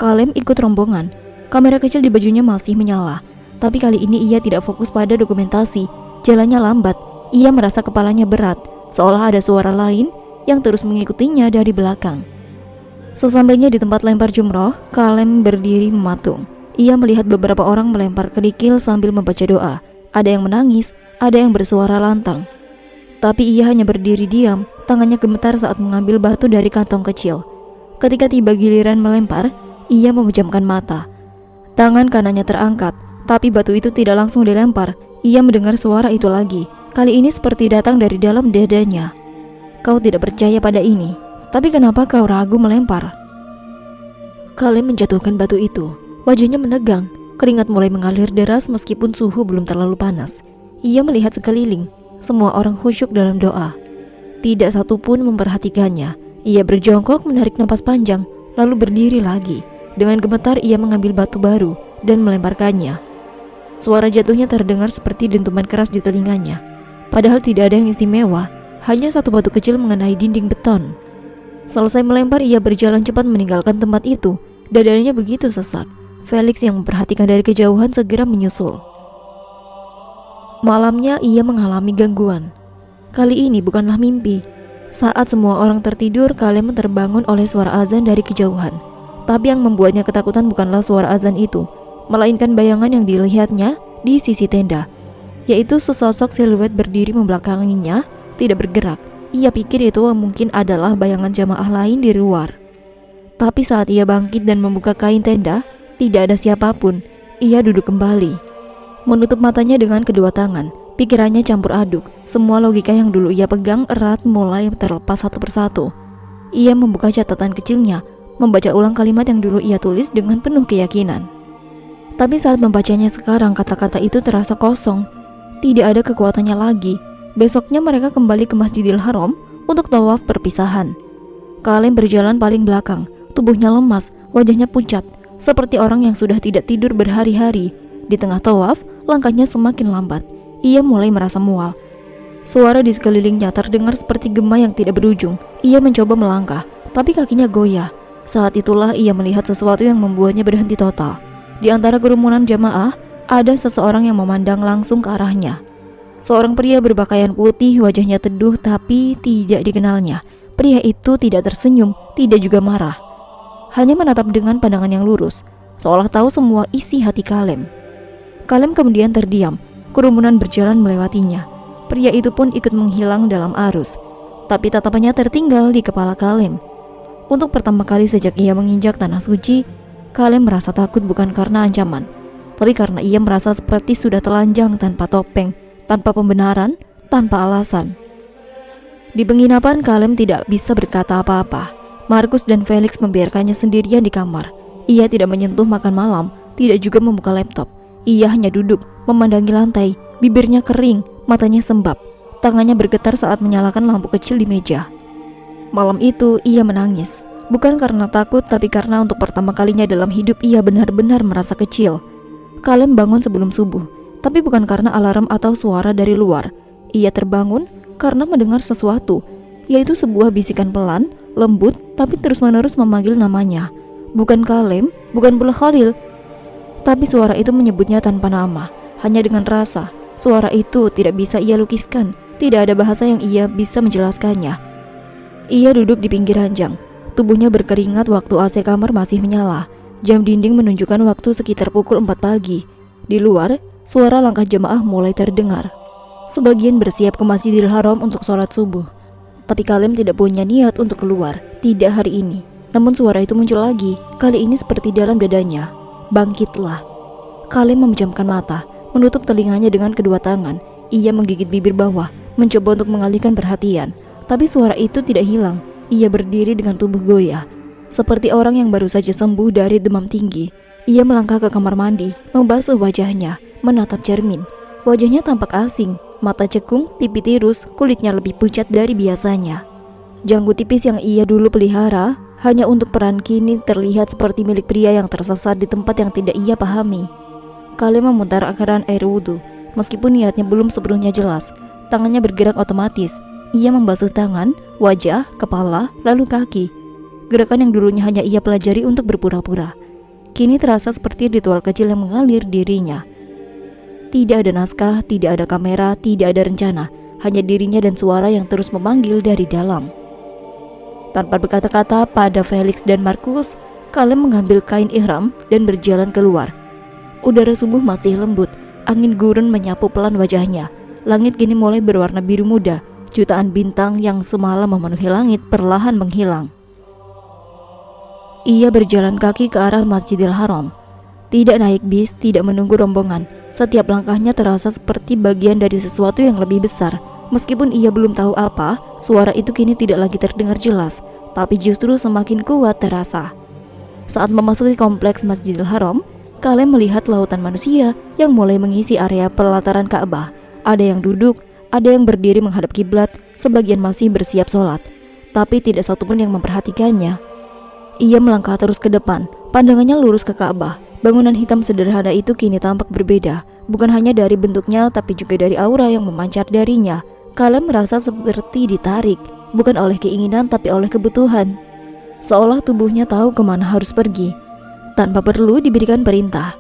Kalem ikut rombongan. Kamera kecil di bajunya masih menyala, tapi kali ini ia tidak fokus pada dokumentasi. Jalannya lambat. Ia merasa kepalanya berat, seolah ada suara lain yang terus mengikutinya dari belakang. Sesampainya di tempat lempar jumroh, Kalem berdiri mematung. Ia melihat beberapa orang melempar kerikil sambil membaca doa. Ada yang menangis, ada yang bersuara lantang. Tapi ia hanya berdiri diam, tangannya gemetar saat mengambil batu dari kantong kecil. Ketika tiba giliran melempar, ia memejamkan mata. Tangan kanannya terangkat, tapi batu itu tidak langsung dilempar. Ia mendengar suara itu lagi, kali ini seperti datang dari dalam dadanya. Kau tidak percaya pada ini, tapi kenapa kau ragu melempar? Kalem menjatuhkan batu itu. Wajahnya menegang. Keringat mulai mengalir deras meskipun suhu belum terlalu panas. Ia melihat sekeliling, semua orang khusyuk dalam doa. Tidak satu pun memperhatikannya. Ia berjongkok menarik napas panjang, lalu berdiri lagi. Dengan gemetar ia mengambil batu baru dan melemparkannya. Suara jatuhnya terdengar seperti dentuman keras di telinganya. Padahal tidak ada yang istimewa, hanya satu batu kecil mengenai dinding beton. Selesai melempar, ia berjalan cepat meninggalkan tempat itu. Dadanya begitu sesak. Felix yang memperhatikan dari kejauhan segera menyusul. Malamnya ia mengalami gangguan. Kali ini bukanlah mimpi. Saat semua orang tertidur, Kalem terbangun oleh suara azan dari kejauhan. Tapi yang membuatnya ketakutan bukanlah suara azan itu, melainkan bayangan yang dilihatnya di sisi tenda, yaitu sesosok siluet berdiri membelakanginya, tidak bergerak. Ia pikir itu mungkin adalah bayangan jamaah lain di luar. Tapi saat ia bangkit dan membuka kain tenda, tidak ada siapapun. Ia duduk kembali, menutup matanya dengan kedua tangan. Pikirannya campur aduk. Semua logika yang dulu ia pegang erat mulai terlepas satu persatu. Ia membuka catatan kecilnya, membaca ulang kalimat yang dulu ia tulis dengan penuh keyakinan. Tapi saat membacanya sekarang, kata-kata itu terasa kosong. Tidak ada kekuatannya lagi. Besoknya mereka kembali ke Masjidil Haram untuk tawaf perpisahan. Kalem berjalan paling belakang. Tubuhnya lemas, wajahnya pucat, seperti orang yang sudah tidak tidur berhari-hari. Di tengah tawaf, langkahnya semakin lambat. Ia mulai merasa mual. Suara di sekelilingnya terdengar seperti gema yang tidak berujung. Ia mencoba melangkah, tapi kakinya goyah. Saat itulah ia melihat sesuatu yang membuatnya berhenti total. Di antara kerumunan jamaah, ada seseorang yang memandang langsung ke arahnya. Seorang pria berpakaian putih, wajahnya teduh tapi tidak dikenalnya. Pria itu tidak tersenyum, tidak juga marah. Hanya menatap dengan pandangan yang lurus, seolah tahu semua isi hati Kalem. Kalem kemudian terdiam. Kerumunan berjalan melewatinya. Pria itu pun ikut menghilang dalam arus. Tapi tatapannya tertinggal di kepala Kalem. Untuk pertama kali sejak ia menginjak tanah suci, Kalem merasa takut bukan karena ancaman, tapi karena ia merasa seperti sudah telanjang tanpa topeng, tanpa pembenaran, tanpa alasan. Di penginapan, Kalem tidak bisa berkata apa-apa. Markus dan Felix membiarkannya sendirian di kamar. Ia tidak menyentuh makan malam, tidak juga membuka laptop. Ia hanya duduk, memandangi lantai, bibirnya kering, matanya sembab. Tangannya bergetar saat menyalakan lampu kecil di meja. Malam itu ia menangis, bukan karena takut, tapi karena untuk pertama kalinya dalam hidup ia benar-benar merasa kecil. Kalem bangun sebelum subuh, tapi bukan karena alarm atau suara dari luar. Ia terbangun karena mendengar sesuatu, yaitu sebuah bisikan pelan, lembut, tapi terus-menerus memanggil namanya. Bukan Kalem, bukan pula Khalil, tapi suara itu menyebutnya tanpa nama, hanya dengan rasa. Suara itu tidak bisa ia lukiskan, tidak ada bahasa yang ia bisa menjelaskannya. Ia duduk di pinggir ranjang, tubuhnya berkeringat waktu AC kamar masih menyala. Jam dinding menunjukkan waktu sekitar pukul 4 pagi. Di luar, suara langkah jemaah mulai terdengar. Sebagian bersiap ke Masjidil Haram untuk sholat subuh. Tapi Kalem tidak punya niat untuk keluar, tidak hari ini. Namun suara itu muncul lagi, kali ini seperti dalam dadanya. Bangkitlah. Kalem memejamkan mata, menutup telinganya dengan kedua tangan. Ia menggigit bibir bawah, mencoba untuk mengalihkan perhatian. Tapi suara itu tidak hilang. Ia berdiri dengan tubuh goyah, seperti orang yang baru saja sembuh dari demam tinggi. Ia melangkah ke kamar mandi, membasuh wajahnya, menatap cermin. Wajahnya tampak asing, mata cekung, pipi tirus, kulitnya lebih pucat dari biasanya. Janggut tipis yang ia dulu pelihara hanya untuk peran kini terlihat seperti milik pria yang tersesat di tempat yang tidak ia pahami. Kalem memutar akaran air wudhu, meskipun niatnya belum sepenuhnya jelas. Tangannya bergerak otomatis. Ia membasuh tangan, wajah, kepala, lalu kaki. Gerakan yang dulunya hanya ia pelajari untuk berpura-pura, kini terasa seperti ritual kecil yang mengalir dirinya. Tidak ada naskah, tidak ada kamera, tidak ada rencana, hanya dirinya dan suara yang terus memanggil dari dalam. Tanpa berkata-kata pada Felix dan Markus, Kalem mengambil kain ihram dan berjalan keluar. Udara subuh masih lembut, angin gurun menyapu pelan wajahnya. Langit kini mulai berwarna biru muda, jutaan bintang yang semalam memenuhi langit perlahan menghilang. Ia berjalan kaki ke arah Masjidil Haram. Tidak naik bis, tidak menunggu rombongan. Setiap langkahnya terasa seperti bagian dari sesuatu yang lebih besar. Meskipun ia belum tahu apa, suara itu kini tidak lagi terdengar jelas, tapi justru semakin kuat terasa. Saat memasuki kompleks Masjidil Haram, Kalem melihat lautan manusia yang mulai mengisi area pelataran Ka'bah. Ada yang duduk, ada yang berdiri menghadap kiblat, sebagian masih bersiap sholat. Tapi tidak satupun yang memperhatikannya. Ia melangkah terus ke depan, pandangannya lurus ke Ka'bah. Bangunan hitam sederhana itu kini tampak berbeda, bukan hanya dari bentuknya tapi juga dari aura yang memancar darinya. Kalem merasa seperti ditarik, bukan oleh keinginan tapi oleh kebutuhan. Seolah tubuhnya tahu kemana harus pergi, tanpa perlu diberikan perintah.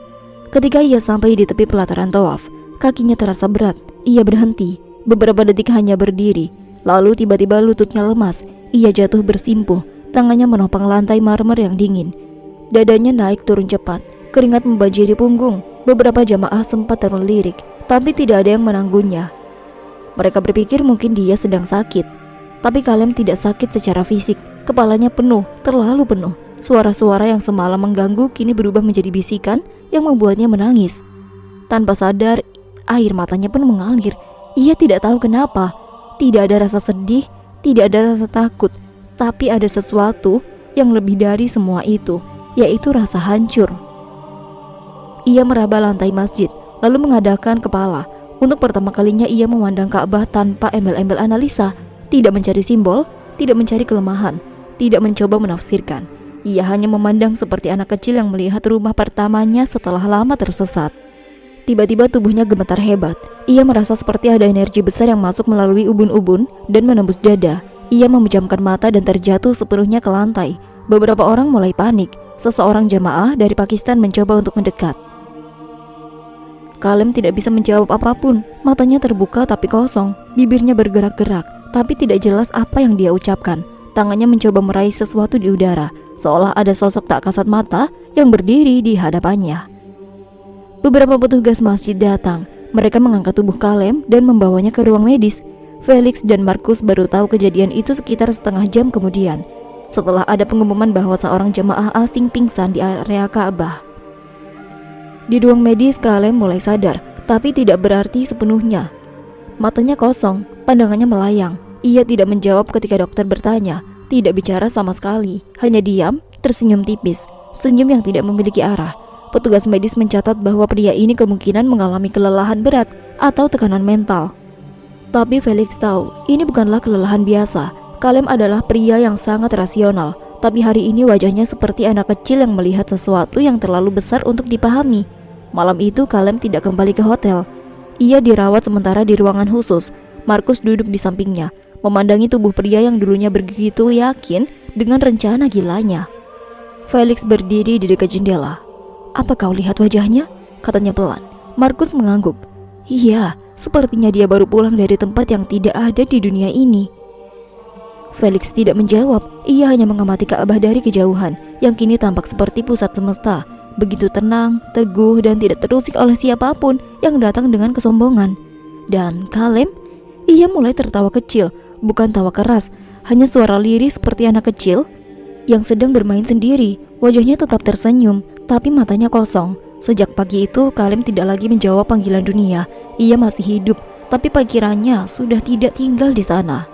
Ketika ia sampai di tepi pelataran tawaf, kakinya terasa berat. Ia berhenti, beberapa detik hanya berdiri. Lalu tiba-tiba lututnya lemas. Ia jatuh bersimpuh, tangannya menopang lantai marmer yang dingin. Dadanya naik turun cepat, keringat membanjiri punggung. Beberapa jamaah sempat terlirik, tapi tidak ada yang menanggungnya. Mereka berpikir mungkin dia sedang sakit. Tapi Kalem tidak sakit secara fisik. Kepalanya penuh, terlalu penuh. Suara-suara yang semalam mengganggu kini berubah menjadi bisikan yang membuatnya menangis. Tanpa sadar, air matanya pun mengalir. Ia tidak tahu kenapa. Tidak ada rasa sedih, tidak ada rasa takut, tapi ada sesuatu yang lebih dari semua itu, yaitu rasa hancur. Ia meraba lantai masjid, lalu mengadahkan kepala. Untuk pertama kalinya ia memandang Ka'bah tanpa embel-embel analisa, tidak mencari simbol, tidak mencari kelemahan, tidak mencoba menafsirkan. Ia hanya memandang seperti anak kecil yang melihat rumah pertamanya setelah lama tersesat. Tiba-tiba tubuhnya gemetar hebat. Ia merasa seperti ada energi besar yang masuk melalui ubun-ubun dan menembus dada. Ia memejamkan mata dan terjatuh sepenuhnya ke lantai. Beberapa orang mulai panik. Seseorang jamaah dari Pakistan mencoba untuk mendekat. Kalem tidak bisa menjawab apapun. Matanya terbuka tapi kosong. Bibirnya bergerak-gerak, tapi tidak jelas apa yang dia ucapkan. Tangannya mencoba meraih sesuatu di udara, seolah ada sosok tak kasat mata yang berdiri di hadapannya. Beberapa petugas masjid datang. Mereka mengangkat tubuh Kalem dan membawanya ke ruang medis. Felix dan Markus baru tahu kejadian itu sekitar setengah jam kemudian, setelah ada pengumuman bahwa seorang jemaah asing pingsan di area Ka'bah. Di ruang medis, Kalem mulai sadar, tapi tidak berarti sepenuhnya. Matanya kosong, pandangannya melayang. Ia tidak menjawab ketika dokter bertanya, tidak bicara sama sekali, hanya diam, tersenyum tipis, senyum yang tidak memiliki arah. Petugas medis mencatat bahwa pria ini kemungkinan mengalami kelelahan berat atau tekanan mental. Tapi Felix tahu, ini bukanlah kelelahan biasa. Kalem adalah pria yang sangat rasional, tapi hari ini wajahnya seperti anak kecil yang melihat sesuatu yang terlalu besar untuk dipahami. Malam itu Kalem tidak kembali ke hotel. Ia dirawat sementara di ruangan khusus. Markus duduk di sampingnya, memandangi tubuh pria yang dulunya begitu yakin dengan rencana gilanya. Felix berdiri di dekat jendela. "Apa kau lihat wajahnya?" katanya pelan. Markus mengangguk. "Iya, sepertinya dia baru pulang dari tempat yang tidak ada di dunia ini." Felix tidak menjawab. Ia hanya mengamati Ka'bah dari kejauhan, yang kini tampak seperti pusat semesta, begitu tenang, teguh, dan tidak terusik oleh siapapun yang datang dengan kesombongan. Dan Kalem, ia mulai tertawa kecil, bukan tawa keras, hanya suara lirih seperti anak kecil yang sedang bermain sendiri. Wajahnya tetap tersenyum, tapi matanya kosong. Sejak pagi itu, Kalem tidak lagi menjawab panggilan dunia. Ia masih hidup, tapi pikirannya sudah tidak tinggal di sana.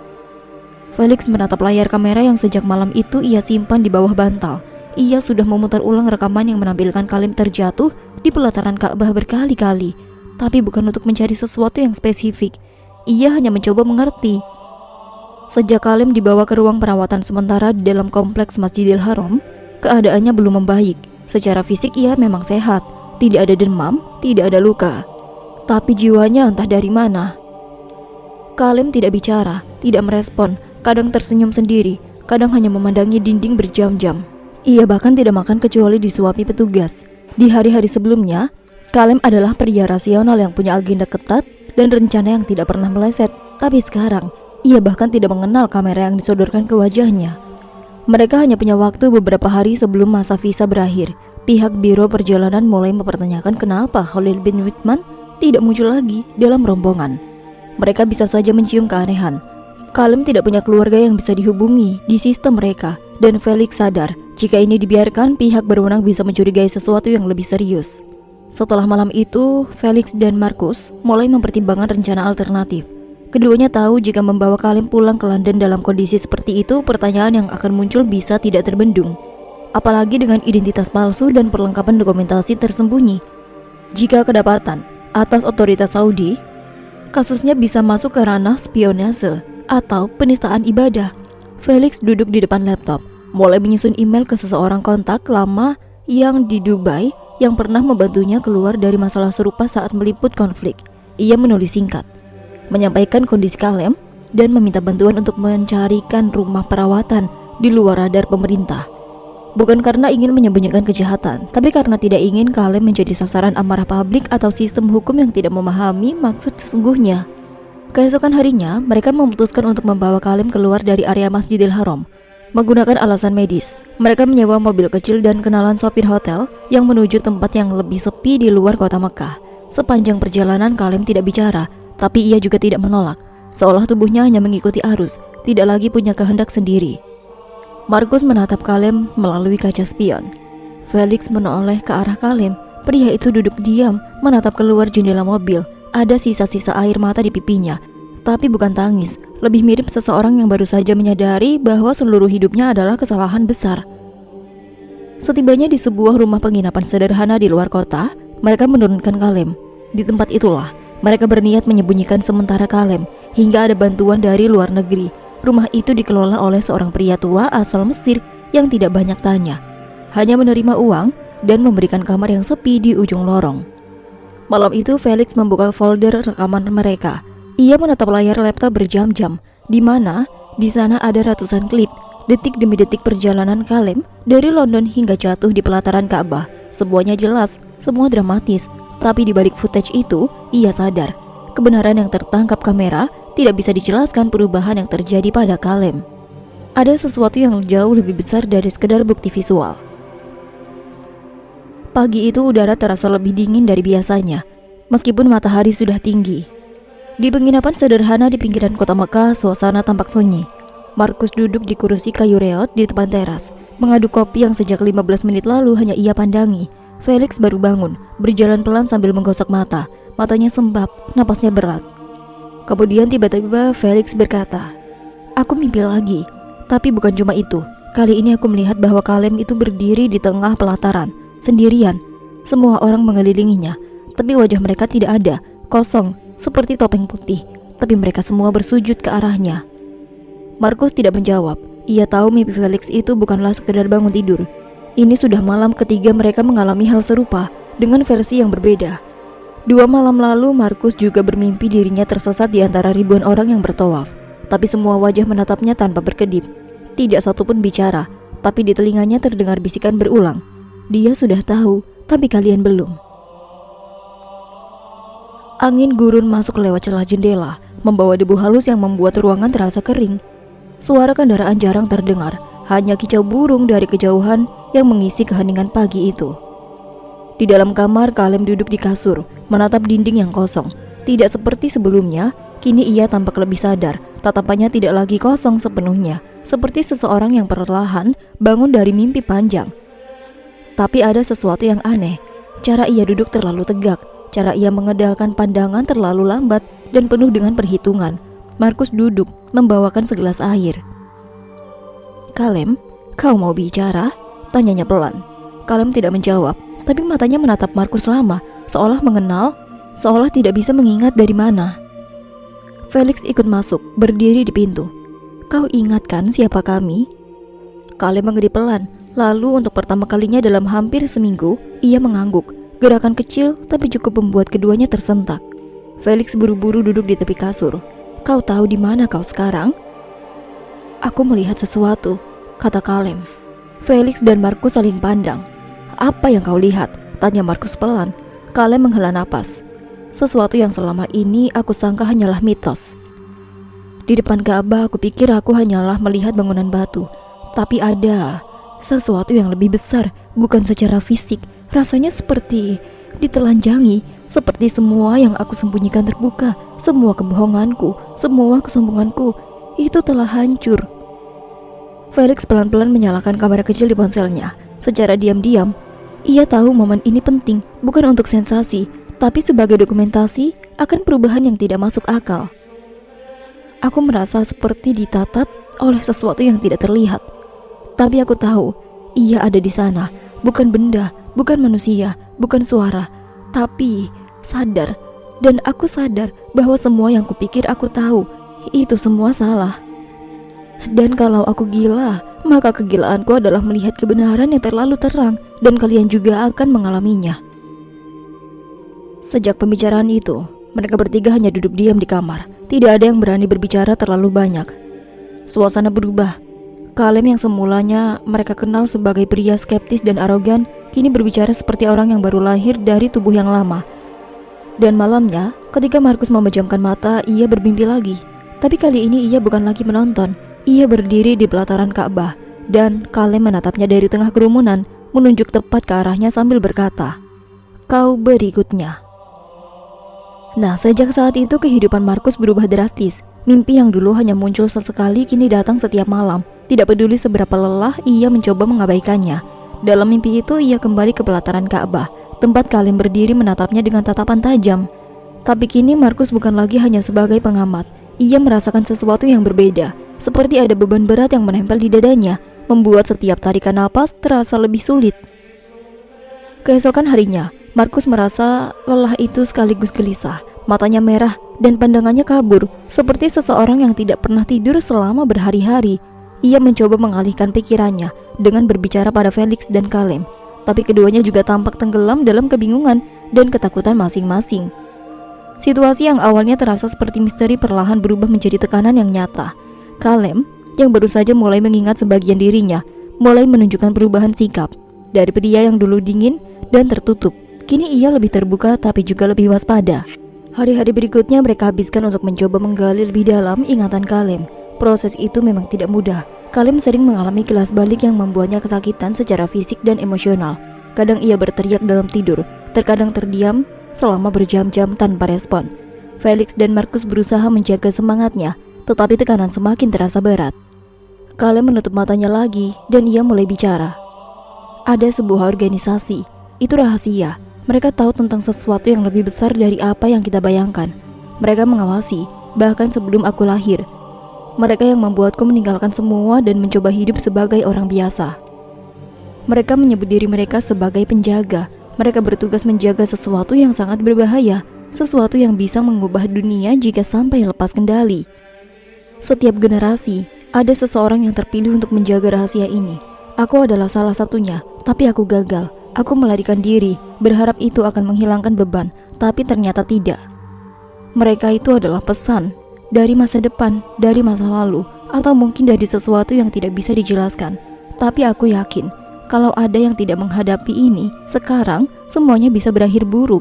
Felix menatap layar kamera yang sejak malam itu ia simpan di bawah bantal. Ia sudah memutar ulang rekaman yang menampilkan Kalem terjatuh di pelataran Ka'bah berkali-kali, tapi bukan untuk mencari sesuatu yang spesifik. Ia hanya mencoba mengerti. Sejak Kalem dibawa ke ruang perawatan sementara di dalam kompleks Masjidil Haram, keadaannya belum membaik. Secara fisik ia memang sehat, tidak ada demam, tidak ada luka. Tapi jiwanya entah dari mana. Kalem tidak bicara, tidak merespon, kadang tersenyum sendiri, kadang hanya memandangi dinding berjam-jam. Ia bahkan tidak makan kecuali disuapi petugas. Di hari-hari sebelumnya, Kalem adalah pria rasional yang punya agenda ketat dan rencana yang tidak pernah meleset. Tapi sekarang, ia bahkan tidak mengenal kamera yang disodorkan ke wajahnya. Mereka hanya punya waktu beberapa hari sebelum masa visa berakhir. Pihak biro perjalanan mulai mempertanyakan kenapa Khalil bin Whitman tidak muncul lagi dalam rombongan. Mereka bisa saja mencium keanehan. Kalem tidak punya keluarga yang bisa dihubungi di sistem mereka, dan Felix sadar jika ini dibiarkan pihak berwenang bisa mencurigai sesuatu yang lebih serius. Setelah malam itu, Felix dan Markus mulai mempertimbangkan rencana alternatif. Keduanya tahu jika membawa Kalem pulang ke London dalam kondisi seperti itu, pertanyaan yang akan muncul bisa tidak terbendung. apalagi dengan identitas palsu dan perlengkapan dokumentasi tersembunyi. Jika kedapatan atas otoritas Saudi, kasusnya bisa masuk ke ranah spionase atau penistaan ibadah. Felix duduk di depan laptop, mulai menyusun email ke seseorang kontak lama yang di Dubai yang pernah membantunya keluar dari masalah serupa saat meliput konflik. Ia menulis singkat, menyampaikan kondisi Kalem dan meminta bantuan untuk mencarikan rumah perawatan di luar radar pemerintah. Bukan karena ingin menyembunyikan kejahatan, tapi karena tidak ingin Kalem menjadi sasaran amarah publik atau sistem hukum yang tidak memahami maksud sesungguhnya. Keesokan harinya, mereka memutuskan untuk membawa Kalem keluar dari area Masjidil Haram. Menggunakan alasan medis, mereka menyewa mobil kecil dan kenalan sopir hotel yang menuju tempat yang lebih sepi di luar kota Mekah. Sepanjang perjalanan Kalem tidak bicara, tapi ia juga tidak menolak, seolah tubuhnya hanya mengikuti arus, tidak lagi punya kehendak sendiri. Markus menatap Kalem melalui kaca spion. Felix menoleh ke arah Kalem. Pria itu duduk diam, menatap keluar jendela mobil. Ada sisa-sisa air mata di pipinya, tapi bukan tangis. Lebih mirip seseorang yang baru saja menyadari bahwa seluruh hidupnya adalah kesalahan besar. Setibanya di sebuah rumah penginapan sederhana di luar kota, mereka menurunkan Kalem. Di tempat itulah, mereka berniat menyembunyikan sementara Kalem hingga ada bantuan dari luar negeri. Rumah itu dikelola oleh seorang pria tua asal Mesir yang tidak banyak tanya, hanya menerima uang dan memberikan kamar yang sepi di ujung lorong. Malam itu Felix membuka folder rekaman mereka. Ia menatap layar laptop berjam-jam, di mana di sana ada ratusan klip, detik demi detik perjalanan Kalem dari London hingga jatuh di pelataran Ka'bah. Semuanya jelas, semua dramatis, tapi di balik footage itu, ia sadar kebenaran yang tertangkap kamera tidak bisa dijelaskan perubahan yang terjadi pada Kalem. Ada sesuatu yang jauh lebih besar dari sekedar bukti visual. Pagi itu udara terasa lebih dingin dari biasanya, meskipun matahari sudah tinggi. Di penginapan sederhana di pinggiran kota Mekah, suasana tampak sunyi. Markus duduk di kursi kayu reot di depan teras, mengaduk kopi yang sejak 15 menit lalu hanya ia pandangi. Felix baru bangun, berjalan pelan sambil menggosok mata. Matanya sembab, napasnya berat. Kemudian tiba-tiba Felix berkata, "Aku mimpi lagi, tapi bukan cuma itu. Kali ini aku melihat bahwa Kalem itu berdiri di tengah pelataran, sendirian. Semua orang mengelilinginya, tapi wajah mereka tidak ada, kosong, seperti topeng putih. Tapi mereka semua bersujud ke arahnya." Markus tidak menjawab. Ia tahu mimpi Felix itu bukanlah sekedar bangun tidur. Ini sudah malam ketiga mereka mengalami hal serupa, dengan versi yang berbeda. 2 malam lalu Markus juga bermimpi dirinya tersesat di antara ribuan orang yang bertawaf. Tapi semua wajah menatapnya tanpa berkedip. Tidak satupun bicara, tapi di telinganya terdengar bisikan berulang. Dia sudah tahu, tapi kalian belum. Angin gurun masuk lewat celah jendela, membawa debu halus yang membuat ruangan terasa kering. Suara kendaraan jarang terdengar, hanya kicau burung dari kejauhan yang mengisi keheningan pagi itu. Di dalam kamar, Kalem duduk di kasur, menatap dinding yang kosong. Tidak seperti sebelumnya, kini ia tampak lebih sadar. Tatapannya tidak lagi kosong sepenuhnya, seperti seseorang yang perlahan bangun dari mimpi panjang. Tapi ada sesuatu yang aneh. Cara ia duduk terlalu tegak, cara ia mengedahkan pandangan terlalu lambat dan penuh dengan perhitungan. Markus duduk, membawakan segelas air. "Kalem, kau mau bicara?" tanyanya pelan. Kalem tidak menjawab, tapi matanya menatap Markus lama, seolah mengenal, seolah tidak bisa mengingat dari mana. Felix ikut masuk, berdiri di pintu. "Kau ingat kan siapa kami?" Kalem mengerti pelan, lalu untuk pertama kalinya dalam hampir seminggu, ia mengangguk. Gerakan kecil tapi cukup membuat keduanya tersentak. Felix buru-buru duduk di tepi kasur. "Kau tahu di mana kau sekarang?" "Aku melihat sesuatu," kata Kalem. Felix dan Markus saling pandang. "Apa yang kau lihat?" tanya Markus pelan. Kalem menghela napas. "Sesuatu yang selama ini aku sangka hanyalah mitos. Di depan Ka'bah aku pikir aku hanyalah melihat bangunan batu. Tapi ada sesuatu yang lebih besar, bukan secara fisik. Rasanya seperti ditelanjangi, seperti semua yang aku sembunyikan terbuka. Semua kebohonganku, semua kesombonganku, itu telah hancur." Felix pelan-pelan menyalakan kamera kecil di ponselnya. Secara diam-diam, ia tahu momen ini penting, bukan untuk sensasi, tapi sebagai dokumentasi akan perubahan yang tidak masuk akal. "Aku merasa seperti ditatap oleh sesuatu yang tidak terlihat. Tapi aku tahu, ia ada di sana. Bukan benda, bukan manusia, bukan suara, tapi sadar. Dan aku sadar bahwa semua yang kupikir aku tahu, itu semua salah. Dan kalau aku gila, maka kegilaanku adalah melihat kebenaran yang terlalu terang, dan kalian juga akan mengalaminya. Sejak pembicaraan itu, mereka bertiga hanya duduk diam di kamar. Tidak ada yang berani berbicara terlalu banyak. Suasana berubah. Kalem yang semulanya mereka kenal sebagai pria skeptis dan arogan, kini berbicara seperti orang yang baru lahir dari tubuh yang lama. Dan malamnya, ketika Markus memejamkan mata, ia bermimpi lagi. Tapi kali ini ia bukan lagi menonton. Ia berdiri di pelataran Ka'bah, dan Kalem menatapnya dari tengah kerumunan, menunjuk tepat ke arahnya sambil berkata, "Kau berikutnya." Nah, sejak saat itu kehidupan Markus berubah drastis. Mimpi yang dulu hanya muncul sesekali kini datang setiap malam. Tidak peduli seberapa lelah, ia mencoba mengabaikannya. Dalam mimpi itu ia kembali ke pelataran Ka'bah, tempat Kalem berdiri menatapnya dengan tatapan tajam. Tapi kini Markus bukan lagi hanya sebagai pengamat. Ia merasakan sesuatu yang berbeda, seperti ada beban berat yang menempel di dadanya, membuat setiap tarikan napas terasa lebih sulit. Keesokan harinya, Markus merasa lelah itu sekaligus gelisah. Matanya merah dan pandangannya kabur, seperti seseorang yang tidak pernah tidur selama berhari-hari. Ia mencoba mengalihkan pikirannya dengan berbicara pada Felix dan Kalem, tapi keduanya juga tampak tenggelam dalam kebingungan dan ketakutan masing-masing. Situasi yang awalnya terasa seperti misteri perlahan berubah menjadi tekanan yang nyata. Kalem, yang baru saja mulai mengingat sebagian dirinya, mulai menunjukkan perubahan sikap. Dari pria yang dulu dingin dan tertutup, kini ia lebih terbuka tapi juga lebih waspada. Hari-hari berikutnya mereka habiskan untuk mencoba menggali lebih dalam ingatan Kalem. Proses itu memang tidak mudah. Kalem sering mengalami kilas balik yang membuatnya kesakitan secara fisik dan emosional. Kadang ia berteriak dalam tidur, terkadang terdiam selama berjam-jam tanpa respon. Felix dan Markus berusaha menjaga semangatnya, tetapi tekanan semakin terasa berat. Kalem menutup matanya lagi dan ia mulai bicara. Ada sebuah organisasi, itu rahasia. Mereka tahu tentang sesuatu yang lebih besar dari apa yang kita bayangkan. Mereka mengawasi, bahkan sebelum aku lahir. Mereka yang membuatku meninggalkan semua dan mencoba hidup sebagai orang biasa. Mereka menyebut diri mereka sebagai penjaga. Mereka bertugas menjaga sesuatu yang sangat berbahaya, sesuatu yang bisa mengubah dunia jika sampai lepas kendali. Setiap generasi, ada seseorang yang terpilih untuk menjaga rahasia ini. Aku adalah salah satunya, tapi aku gagal. Aku melarikan diri, berharap itu akan menghilangkan beban, tapi ternyata tidak. Mereka itu adalah pesan dari masa depan, dari masa lalu, atau mungkin dari sesuatu yang tidak bisa dijelaskan. Tapi aku yakin, kalau ada yang tidak menghadapi ini, sekarang semuanya bisa berakhir buruk.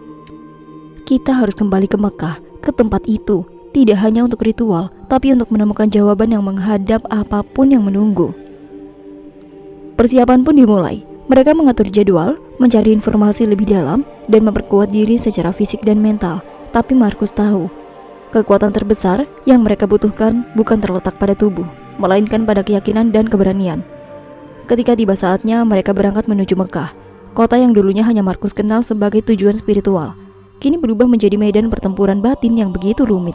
Kita harus kembali ke Mekah, ke tempat itu, tidak hanya untuk ritual, tapi untuk menemukan jawaban yang menghadap apapun yang menunggu. Persiapan pun dimulai. Mereka mengatur jadwal, mencari informasi lebih dalam, dan memperkuat diri secara fisik dan mental. Tapi Markus tahu, kekuatan terbesar yang mereka butuhkan bukan terletak pada tubuh, melainkan pada keyakinan dan keberanian. Ketika tiba saatnya, mereka berangkat menuju Mekah, kota yang dulunya hanya Markus kenal sebagai tujuan spiritual. Kini berubah menjadi medan pertempuran batin yang begitu rumit.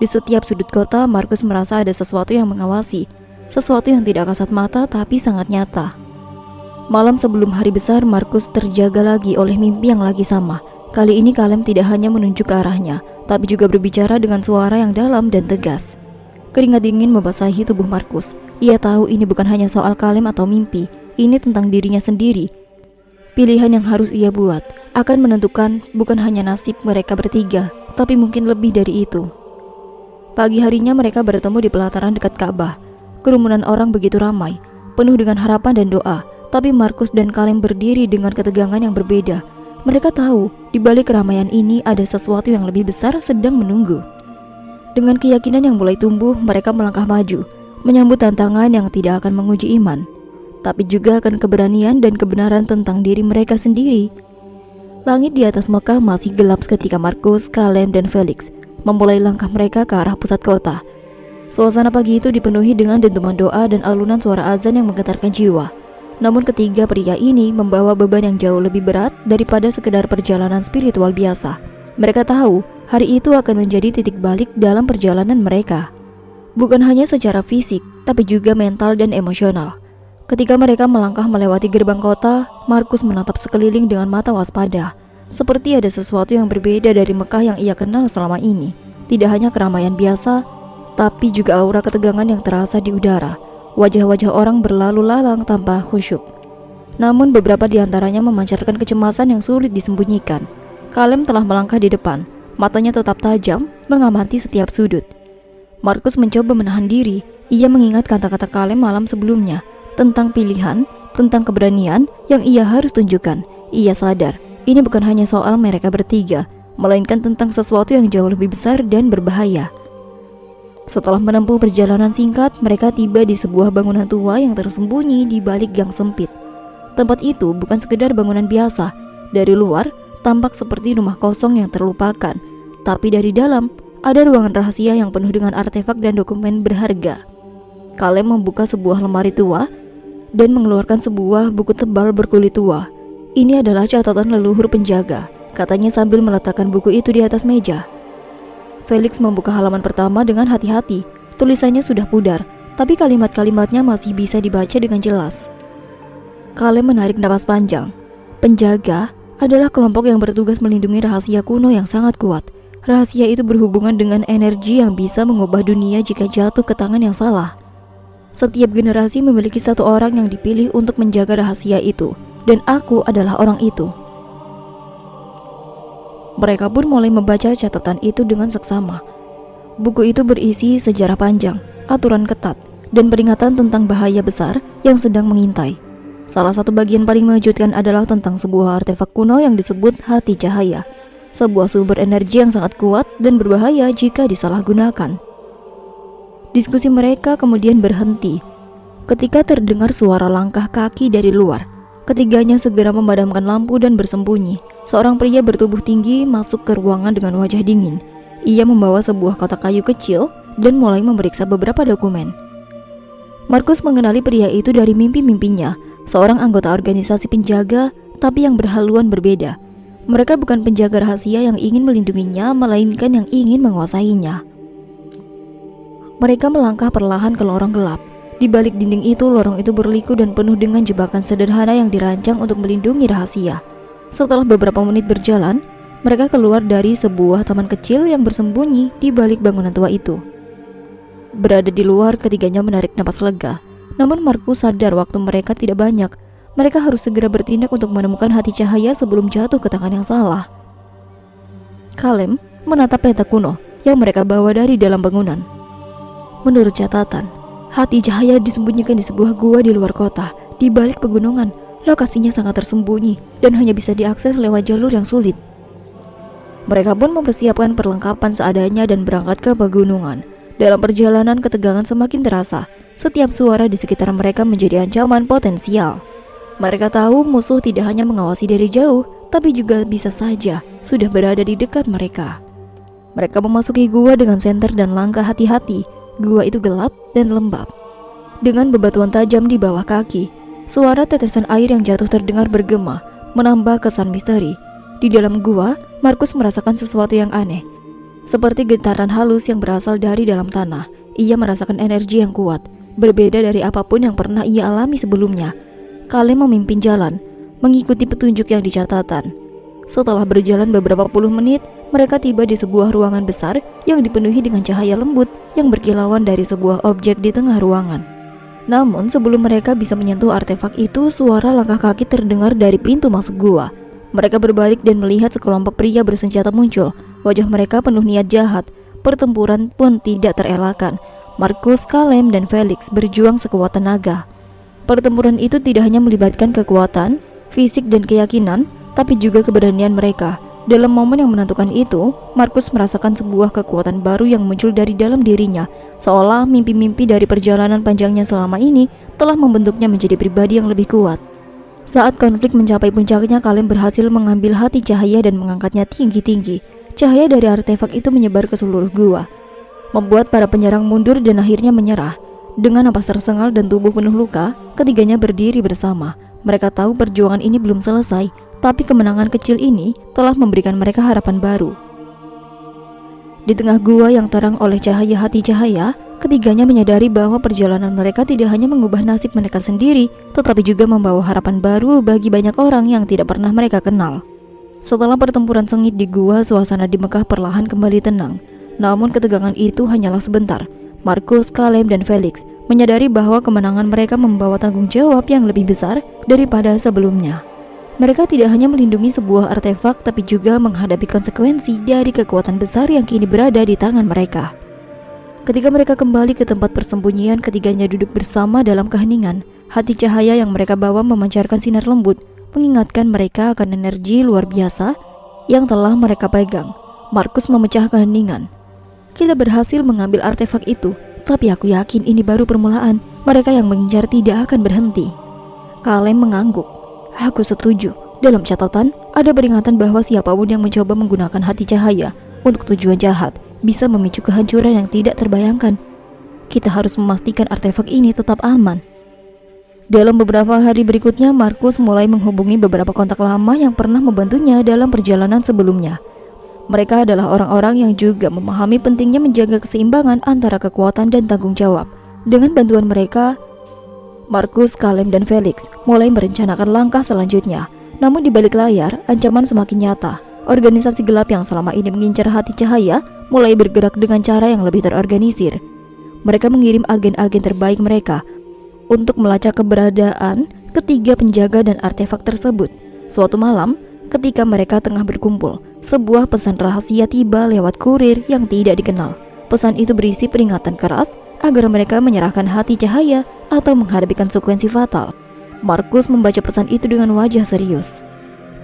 Di setiap sudut kota, Markus merasa ada sesuatu yang mengawasi, sesuatu yang tidak kasat mata tapi sangat nyata. Malam sebelum hari besar, Markus terjaga lagi oleh mimpi yang lagi sama. Kali ini Kalem tidak hanya menunjuk ke arahnya, tapi juga berbicara dengan suara yang dalam dan tegas. Keringat dingin membasahi tubuh Markus. Ia tahu ini bukan hanya soal Kalem atau mimpi, ini tentang dirinya sendiri. Pilihan yang harus ia buat akan menentukan bukan hanya nasib mereka bertiga, tapi mungkin lebih dari itu. Pagi harinya mereka bertemu di pelataran dekat Ka'bah. Kerumunan orang begitu ramai, penuh dengan harapan dan doa. Tapi Markus dan Kalem berdiri dengan ketegangan yang berbeda. Mereka tahu, di balik keramaian ini ada sesuatu yang lebih besar sedang menunggu. Dengan keyakinan yang mulai tumbuh, mereka melangkah maju, menyambut tantangan yang tidak akan menguji iman, tapi juga akan keberanian dan kebenaran tentang diri mereka sendiri. Langit di atas Mekah masih gelap ketika Markus, Kalem, dan Felix memulai langkah mereka ke arah pusat kota. Suasana pagi itu dipenuhi dengan dentuman doa dan alunan suara azan yang menggetarkan jiwa. Namun ketiga pria ini membawa beban yang jauh lebih berat daripada sekedar perjalanan spiritual biasa. Mereka tahu hari itu akan menjadi titik balik dalam perjalanan mereka. Bukan hanya secara fisik, tapi juga mental dan emosional. Ketika mereka melangkah melewati gerbang kota, Markus menatap sekeliling dengan mata waspada. Seperti ada sesuatu yang berbeda dari Mekah yang ia kenal selama ini. Tidak hanya keramaian biasa, tapi juga aura ketegangan yang terasa di udara. Wajah-wajah orang berlalu lalang tanpa khusyuk. Namun beberapa di antaranya memancarkan kecemasan yang sulit disembunyikan. Kalem telah melangkah di depan, matanya tetap tajam, mengamati setiap sudut. Markus mencoba menahan diri. Ia mengingat kata-kata Kalem malam sebelumnya tentang pilihan, tentang keberanian yang ia harus tunjukkan. Ia sadar, ini bukan hanya soal mereka bertiga, melainkan tentang sesuatu yang jauh lebih besar dan berbahaya. Setelah menempuh perjalanan singkat, mereka tiba di sebuah bangunan tua yang tersembunyi di balik gang sempit. Tempat itu bukan sekedar bangunan biasa. Dari luar, tampak seperti rumah kosong yang terlupakan. Tapi dari dalam, ada ruangan rahasia yang penuh dengan artefak dan dokumen berharga. Kalem membuka sebuah lemari tua dan mengeluarkan sebuah buku tebal berkulit tua. Ini adalah catatan leluhur penjaga, katanya sambil meletakkan buku itu di atas meja. Felix membuka halaman pertama dengan hati-hati. Tulisannya sudah pudar, tapi kalimat-kalimatnya masih bisa dibaca dengan jelas. Kalem menarik napas panjang. Penjaga adalah kelompok yang bertugas melindungi rahasia kuno yang sangat kuat. Rahasia itu berhubungan dengan energi yang bisa mengubah dunia jika jatuh ke tangan yang salah. Setiap generasi memiliki satu orang yang dipilih untuk menjaga rahasia itu, dan aku adalah orang itu. Mereka pun mulai membaca catatan itu dengan seksama. Buku itu berisi sejarah panjang, aturan ketat, dan peringatan tentang bahaya besar yang sedang mengintai. Salah satu bagian paling mengejutkan adalah tentang sebuah artefak kuno yang disebut Hati Cahaya, sebuah sumber energi yang sangat kuat dan berbahaya jika disalahgunakan. Diskusi mereka kemudian berhenti ketika terdengar suara langkah kaki dari luar. Ketiganya segera memadamkan lampu dan bersembunyi. Seorang pria bertubuh tinggi masuk ke ruangan dengan wajah dingin. Ia membawa sebuah kotak kayu kecil dan mulai memeriksa beberapa dokumen. Markus mengenali pria itu dari mimpi-mimpinya, seorang anggota organisasi penjaga, tapi yang berhaluan berbeda. Mereka bukan penjaga rahasia yang ingin melindunginya, melainkan yang ingin menguasainya. Mereka melangkah perlahan ke lorong gelap. Di balik dinding itu, lorong itu berliku dan penuh dengan jebakan sederhana yang dirancang untuk melindungi rahasia. Setelah beberapa menit berjalan, mereka keluar dari sebuah taman kecil yang bersembunyi di balik bangunan tua itu. Berada di luar, ketiganya menarik napas lega. Namun Markus sadar waktu mereka tidak banyak. Mereka harus segera bertindak untuk menemukan Hati Cahaya sebelum jatuh ke tangan yang salah. Kalem menatap peta kuno yang mereka bawa dari dalam bangunan. Menurut catatan, Hati Cahaya disembunyikan di sebuah gua di luar kota, di balik pegunungan. Lokasinya sangat tersembunyi dan hanya bisa diakses lewat jalur yang sulit. Mereka pun mempersiapkan perlengkapan seadanya dan berangkat ke pegunungan. Dalam perjalanan, ketegangan semakin terasa. Setiap suara di sekitar mereka menjadi ancaman potensial. Mereka tahu musuh tidak hanya mengawasi dari jauh, tapi juga bisa saja sudah berada di dekat mereka. Mereka memasuki gua dengan senter dan langkah hati-hati. Gua itu gelap dan lembab, dengan bebatuan tajam di bawah kaki. Suara tetesan air yang jatuh terdengar bergema, menambah kesan misteri. Di dalam gua, Markus merasakan sesuatu yang aneh, seperti getaran halus yang berasal dari dalam tanah. Ia merasakan energi yang kuat, berbeda dari apapun yang pernah ia alami sebelumnya. Kalem memimpin jalan, mengikuti petunjuk yang dicatatkan. Setelah berjalan beberapa puluh menit, mereka tiba di sebuah ruangan besar yang dipenuhi dengan cahaya lembut yang berkilauan dari sebuah objek di tengah ruangan. Namun sebelum mereka bisa menyentuh artefak itu, suara langkah kaki terdengar dari pintu masuk gua. Mereka berbalik dan melihat sekelompok pria bersenjata muncul. Wajah mereka penuh niat jahat. Pertempuran pun tidak terelakkan. Markus, Kalem, dan Felix berjuang sekuat tenaga. Pertempuran itu tidak hanya melibatkan kekuatan, fisik, dan keyakinan, tapi juga keberanian mereka. Dalam momen yang menentukan itu, Markus merasakan sebuah kekuatan baru yang muncul dari dalam dirinya, seolah mimpi-mimpi dari perjalanan panjangnya selama ini telah membentuknya menjadi pribadi yang lebih kuat. Saat konflik mencapai puncaknya, Kalem berhasil mengambil Hati Cahaya dan mengangkatnya tinggi-tinggi. Cahaya dari artefak itu menyebar ke seluruh gua, membuat para penyerang mundur dan akhirnya menyerah. Dengan napas tersengal dan tubuh penuh luka, ketiganya berdiri bersama. Mereka tahu perjuangan ini belum selesai, tapi kemenangan kecil ini telah memberikan mereka harapan baru. Di tengah gua yang terang oleh cahaya Hati Cahaya, Ketiganya menyadari bahwa perjalanan mereka tidak hanya mengubah nasib mereka sendiri, tetapi juga membawa harapan baru bagi banyak orang yang tidak pernah mereka kenal. Setelah pertempuran sengit di gua, suasana di Mekah perlahan kembali tenang. Namun ketegangan itu hanyalah sebentar. Markus, Kaleb, dan Felix menyadari bahwa kemenangan mereka membawa tanggung jawab yang lebih besar daripada sebelumnya. Mereka tidak hanya melindungi sebuah artefak, tapi juga menghadapi konsekuensi dari kekuatan besar yang kini berada di tangan mereka. Ketika mereka kembali ke tempat persembunyian, ketiganya duduk bersama dalam keheningan. Hati cahaya yang mereka bawa memancarkan sinar lembut, mengingatkan mereka akan energi luar biasa yang telah mereka pegang. Markus memecah keheningan. Kita berhasil mengambil artefak itu, tapi aku yakin ini baru permulaan. Mereka yang mengincar tidak akan berhenti. Kaleb mengangguk. Aku setuju. Dalam catatan, ada peringatan bahwa siapapun yang mencoba menggunakan hati cahaya untuk tujuan jahat bisa memicu kehancuran yang tidak terbayangkan. Kita harus memastikan artefak ini tetap aman. Dalam beberapa hari berikutnya, Markus mulai menghubungi beberapa kontak lama yang pernah membantunya dalam perjalanan sebelumnya. Mereka adalah orang-orang yang juga memahami pentingnya menjaga keseimbangan antara kekuatan dan tanggung jawab. Dengan bantuan mereka, Markus, Kaleb, dan Felix mulai merencanakan langkah selanjutnya. Namun di balik layar, ancaman semakin nyata. Organisasi gelap yang selama ini mengincar hati cahaya mulai bergerak dengan cara yang lebih terorganisir. Mereka mengirim agen-agen terbaik mereka untuk melacak keberadaan ketiga penjaga dan artefak tersebut. Suatu malam, ketika mereka tengah berkumpul, sebuah pesan rahasia tiba lewat kurir yang tidak dikenal. Pesan itu berisi peringatan keras agar mereka menyerahkan hati cahaya atau menghadapi konsekuensi fatal. Markus membaca pesan itu dengan wajah serius.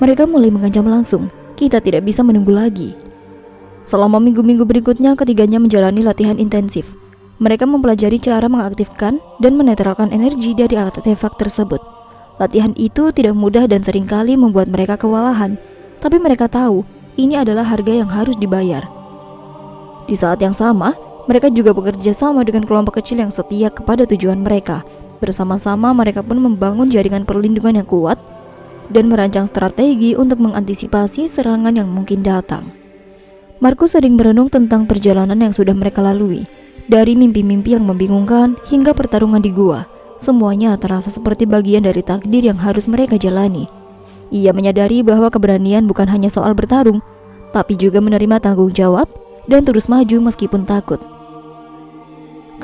Mereka mulai mengancam langsung. Kita tidak bisa menunggu lagi. Selama minggu-minggu berikutnya, ketiganya menjalani latihan intensif. Mereka mempelajari cara mengaktifkan dan menetralkan energi dari artefak tersebut. Latihan itu tidak mudah dan seringkali membuat mereka kewalahan, tapi mereka tahu ini adalah harga yang harus dibayar. Di saat yang sama, mereka juga bekerja sama dengan kelompok kecil yang setia kepada tujuan mereka. Bersama-sama mereka pun membangun jaringan perlindungan yang kuat dan merancang strategi untuk mengantisipasi serangan yang mungkin datang. Markus sering merenung tentang perjalanan yang sudah mereka lalui. Dari mimpi-mimpi yang membingungkan hingga pertarungan di gua, semuanya terasa seperti bagian dari takdir yang harus mereka jalani. Ia menyadari bahwa keberanian bukan hanya soal bertarung, tapi juga menerima tanggung jawab dan terus maju meskipun takut.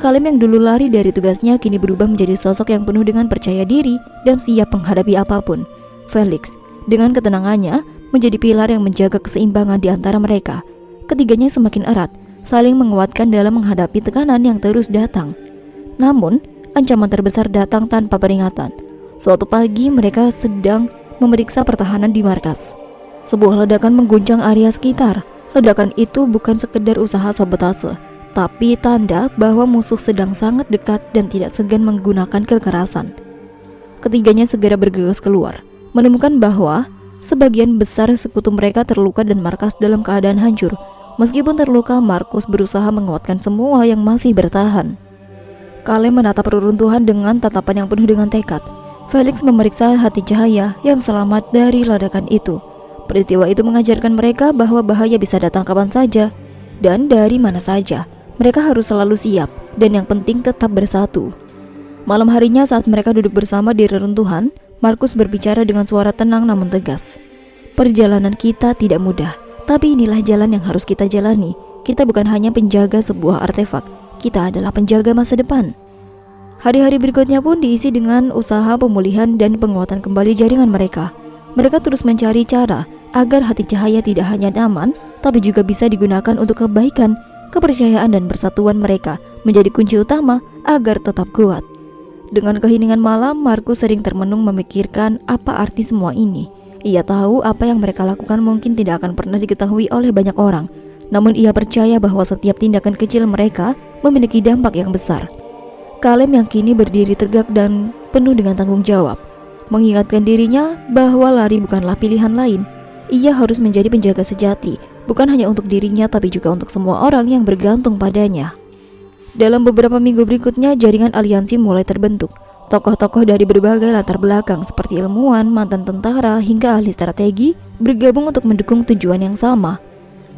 Kaleb yang dulu lari dari tugasnya kini berubah menjadi sosok yang penuh dengan percaya diri dan siap menghadapi apapun. Felix, dengan ketenangannya, menjadi pilar yang menjaga keseimbangan di antara mereka. Ketiganya semakin erat, saling menguatkan dalam menghadapi tekanan yang terus datang. Namun, ancaman terbesar datang tanpa peringatan. Suatu pagi mereka sedang memeriksa pertahanan di markas. Sebuah ledakan mengguncang area sekitar. Ledakan itu bukan sekedar usaha sabotase, tapi tanda bahwa musuh sedang sangat dekat dan tidak segan menggunakan kekerasan. Ketiganya segera bergegas keluar, menemukan bahwa sebagian besar sekutu mereka terluka dan markas dalam keadaan hancur. Meskipun terluka, Markus berusaha menguatkan semua yang masih bertahan. Kaleb menatap reruntuhan dengan tatapan yang penuh dengan tekad. Felix memeriksa hati cahaya yang selamat dari ledakan itu. Peristiwa itu mengajarkan mereka bahwa bahaya bisa datang kapan saja dan dari mana saja. Mereka harus selalu siap dan yang penting tetap bersatu. Malam harinya saat mereka duduk bersama di reruntuhan, Markus berbicara dengan suara tenang namun tegas. Perjalanan kita tidak mudah, tapi inilah jalan yang harus kita jalani. Kita bukan hanya penjaga sebuah artefak, kita adalah penjaga masa depan. Hari-hari berikutnya pun diisi dengan usaha pemulihan dan penguatan kembali jaringan mereka. Mereka terus mencari cara agar hati cahaya tidak hanya aman, tapi juga bisa digunakan untuk kebaikan. Kepercayaan dan persatuan mereka menjadi kunci utama agar tetap kuat. Dengan keheningan malam, Markus sering termenung memikirkan apa arti semua ini. Ia tahu apa yang mereka lakukan mungkin tidak akan pernah diketahui oleh banyak orang. Namun ia percaya bahwa setiap tindakan kecil mereka memiliki dampak yang besar. Kaleb yang kini berdiri tegak dan penuh dengan tanggung jawab, mengingatkan dirinya bahwa lari bukanlah pilihan lain. Ia harus menjadi penjaga sejati, bukan hanya untuk dirinya tapi juga untuk semua orang yang bergantung padanya. Dalam beberapa minggu berikutnya, jaringan aliansi mulai terbentuk. Tokoh-tokoh dari berbagai latar belakang seperti ilmuwan, mantan tentara, hingga ahli strategi bergabung untuk mendukung tujuan yang sama.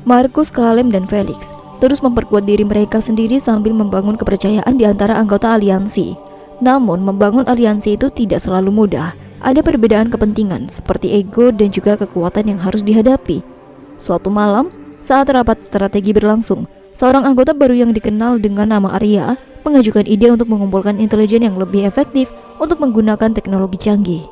Markus, Kaleb, dan Felix terus memperkuat diri mereka sendiri sambil membangun kepercayaan di antara anggota aliansi. Namun, membangun aliansi itu tidak selalu mudah. Ada perbedaan kepentingan seperti ego dan juga kekuatan yang harus dihadapi. Suatu malam, saat rapat strategi berlangsung, seorang anggota baru yang dikenal dengan nama Arya mengajukan ide untuk mengumpulkan intelijen yang lebih efektif untuk menggunakan teknologi canggih.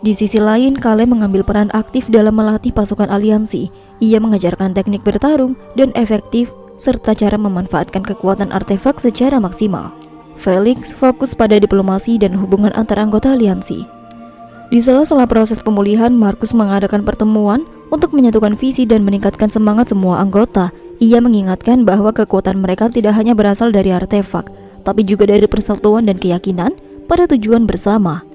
Di sisi lain, Kale mengambil peran aktif dalam melatih pasukan aliansi. Ia mengajarkan teknik bertarung dan efektif serta cara memanfaatkan kekuatan artefak secara maksimal. Felix fokus pada diplomasi dan hubungan antar anggota aliansi. Di sela-sela proses pemulihan, Markus mengadakan pertemuan untuk menyatukan visi dan meningkatkan semangat semua anggota. Ia mengingatkan bahwa kekuatan mereka tidak hanya berasal dari artefak, tapi juga dari persatuan dan keyakinan pada tujuan bersama.